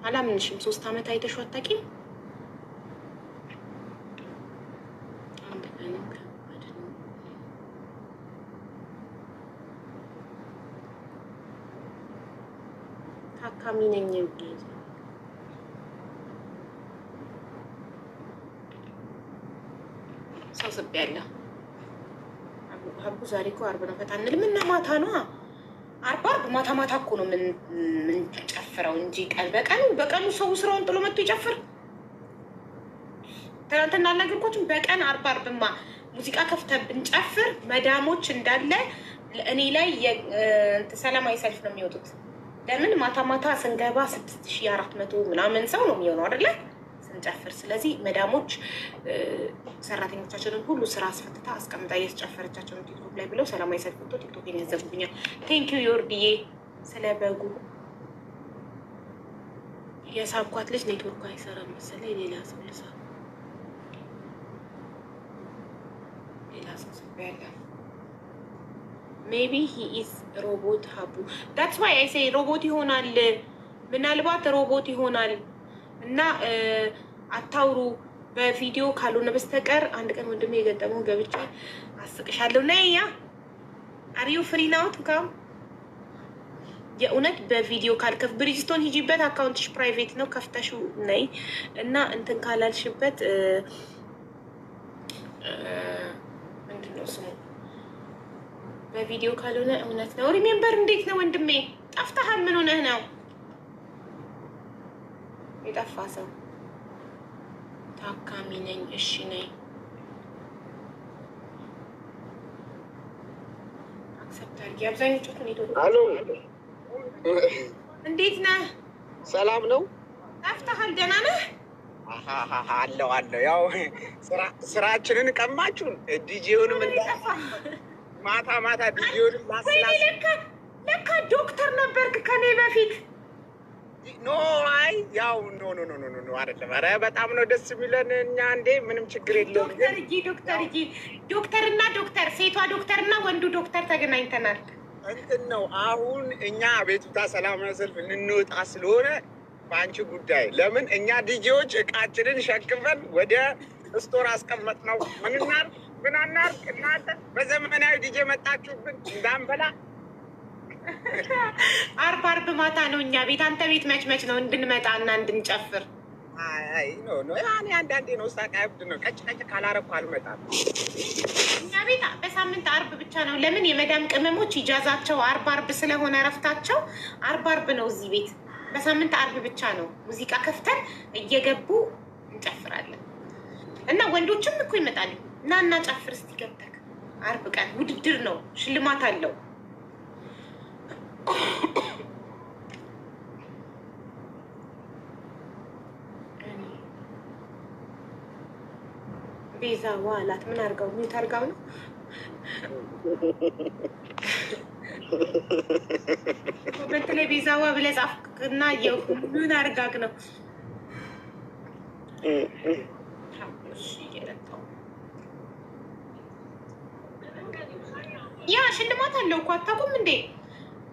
አላምንሽም። 3 ዓመት አይተሽው አታውቂም? ታካሚ ነኝ ሰው ስብ ያለ ሀቡ ዛሬ እኮ አርብ ነው። ፈታ እንልም እና ማታ ነው። አርብ ማታ ማታ እኮ ነው የምንጨፍረው እንጂ ቀን በቀኑ ሰው ስራውን ጥሎ መጥቶ ይጨፍር። ትናንትና አልነገርኳችሁም? በቀን አርብማ ሙዚቃ ከፍተን ብንጨፍር መዳሞች እንዳለ እኔ ላይ ሰላማዊ ሰልፍ ነው የሚወጡት። ለምን ማታ ማታ ስንገባ 6400 ምናምን ሰው ነው የሚሆነው አይደለ? ስንጨፍር። ስለዚህ መዳሞች ሰራተኞቻችንን ሁሉ ስራ አስፈትታ አስቀምጣ እየተጨፈረቻቸውን ቲክቶክ ላይ ብለው ሰላማዊ ሰልፍ ወጥቶ ቲክቶክን ያዘጉብኛል። ቴንኪዩ ዮርድዬ ስለ በጉ። የሳብኳት ልጅ ኔትወርኩ አይሰራም መሰለኝ። ሌላ ሰው ስብ ያለ ሜቢ ሂ ኢዝ ሮቦት ሀቡ ዳትስ ዋይ አይ ሴይ ሮቦት ይሆናል። ምናልባት ሮቦት ይሆናል። እና አታውሩ በቪዲዮ ካልሆነ በስተቀር። አንድ ቀን ወንድሜ የገጠመውን ገብቼ አስቅሻለሁ። ነይ ያ አሪዩ ፍሪ ናው ቱካም የእውነት በቪዲዮ ካልከፍ ብሪጅስቶን ሂጂበት። አካውንትሽ ፕራይቬት ነው፣ ከፍተሽው ነይ እና እንትን ካላልሽበት ምንድን ነው ስሙ? በቪዲዮ ካልሆነ እውነት ነው። ሪሜምበር እንዴት ነው ወንድሜ? ጠፍተሃል። ምን ሆነህ ነው? የጠፋ ሰው ታካሚ ነኝ። እሺ ነኝ። አክሰፕት አድርጊ። አብዛኞቹ አሎ፣ እንዴት ነህ? ሰላም ነው? ጠፍተሃል። ደህና ነህ? አለው ያው ስራችንን ቀማችሁን። ዲጂውንም ማታ ማታ ዲጂውንም ለካ ዶክተር ነበርክ ከኔ በፊት። ኖ አይ ያው ኖ አይደለም። ኧረ በጣም ነው ደስ የሚለን እኛ። እንዴ ምንም ችግር የለውም። ዶክተርና ዶክተር ሴቷ ዶክተርና ወንዱ ዶክተር ተገናኝተናል። እንትን ነው አሁን እኛ ቤቱታ ሰላማዊ ሰልፍ ልንወጣ ስለሆነ በአንቺ ጉዳይ ለምን እኛ ዲጂዎች እቃችንን ሸክፈን ወደ ስቶር አስቀመጥ ነው። ምን አናርቅ? እናንተ በዘመናዊ ዲጄ መጣችሁብን እንዳንበላ። አርብ ማታ ነው እኛ ቤት። አንተ ቤት መች ነው እንድንመጣ እና እንድንጨፍር? አይ ኖ ያኔ አንዳንዴ ነው። ሳቃ ያብድ ነው። ቀጭ ካላረኩ አልመጣም። እኛ ቤት በሳምንት አርብ ብቻ ነው። ለምን? የመዳም ቅመሞች ይጃዛቸው አርብ ስለሆነ እረፍታቸው አርብ ነው። እዚህ ቤት በሳምንት አርብ ብቻ ነው ሙዚቃ ከፍተን እየገቡ እንጨፍራለን። እና ወንዶችም እኮ ይመጣሉ። እና ጨፍር እስቲ ገብተክ። አርብ ቀን ውድድር ነው፣ ሽልማት አለው። ቤዛ ዋላት ምን አርጋው? ሚዩት አርጋው ነው። ኮመንት ላይ ቤዛዋ ብለህ ጻፍክና ምን አርጋግ ነው? ያ ሽልማት አለው እኮ አታውቁም እንዴ?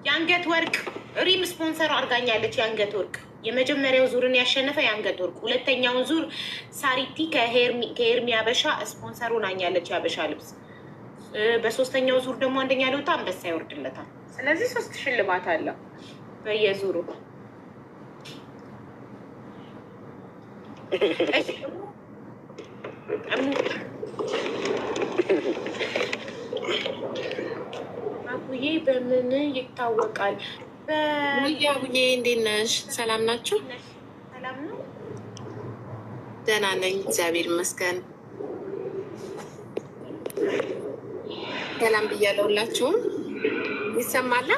የአንገት ወርቅ ሪም ስፖንሰር አድርጋኛለች። የአንገት ወርቅ የመጀመሪያው ዙርን ያሸነፈ የአንገት ወርቅ፣ ሁለተኛውን ዙር ሳሪቲ ከሄርሚ አበሻ ስፖንሰሩ ናኛለች የአበሻ ልብስ። በሶስተኛው ዙር ደግሞ አንደኛ ለወጣ አንበሳ ይወርድለታል። ስለዚህ 3 ሽልማት አለው በየዙሩ። አቡዬ በምን ይታወቃል? አቡዬ እንዴት ነሽ? ሰላም ናችሁ? ሰላም ነው። ደህና ነኝ እግዚአብሔር ይመስገን። ሰላም ብያለሁ ሁላችሁም። ይሰማል?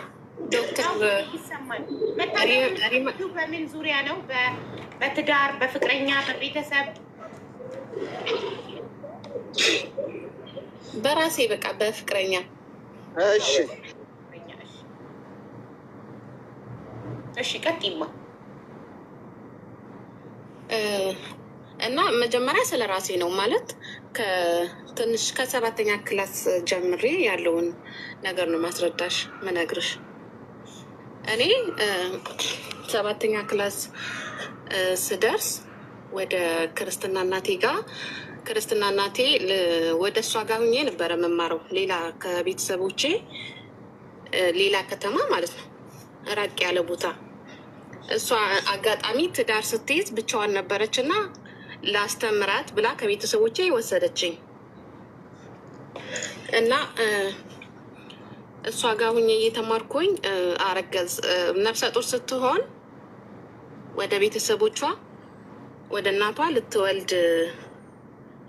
ዶክተር ይሰማል። በምን ዙሪያ ነው? በትዳር፣ በፍቅረኛ፣ በቤተሰብ? በራሴ በቃ በፍቅረኛ። እሺ እሺ፣ ቀጥይማ። እና መጀመሪያ ስለ ራሴ ነው ማለት ትንሽ ከ7ኛ ክላስ ጀምሬ ያለውን ነገር ነው ማስረዳሽ መነግርሽ። እኔ 7ኛ ክላስ ስደርስ ወደ ክርስትና እናቴ ጋር ክርስትና እናቴ ወደ እሷ ጋር ሁኜ ነበረ መማረው፣ ሌላ ከቤተሰቦቼ ሌላ ከተማ ማለት ነው፣ ራቅ ያለ ቦታ። እሷ አጋጣሚ ትዳር ስትይዝ ብቻዋን ነበረች እና ላስተምራት ብላ ከቤተሰቦቼ ወሰደችኝ እና እሷ ጋር ሁኜ እየተማርኩኝ አረገዝ ነፍሰ ጡር ስትሆን ወደ ቤተሰቦቿ ወደ እናቷ ልትወልድ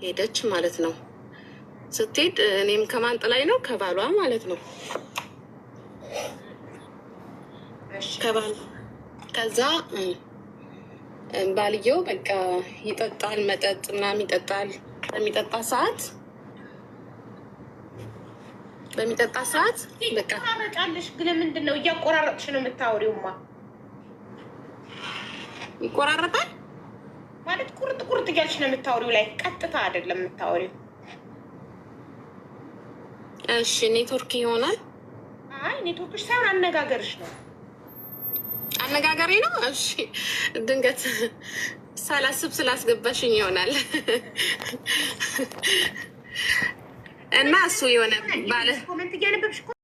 ሄደች ማለት ነው። ስትሄድ እኔም ከማን ጥላኝ ነው? ከባሏ ማለት ነው። ከባሏ ከዛ ባልየው በቃ ይጠጣል፣ መጠጥ ምናምን ይጠጣል። በሚጠጣ ሰዓት በቃ ታረጫለሽ። ግን ምንድን ነው እያቆራረጥሽ ነው የምታወሪውማ? ይቆራረጣል ማለት ቁርጥ ቁርጥ እያልሽ ነው የምታወሪው፣ ላይ ቀጥታ አይደለም የምታወሪው። እሺ ኔትወርክ ይሆናል። አይ ኔትወርክሽ ሳይሆን አነጋገርሽ ነው። አነጋገሬ ነው። እሺ ድንገት ሳላስብ ስላስገባሽኝ ይሆናል። እና እሱ የሆነ ባለ ኮሜንት እያነበብሽ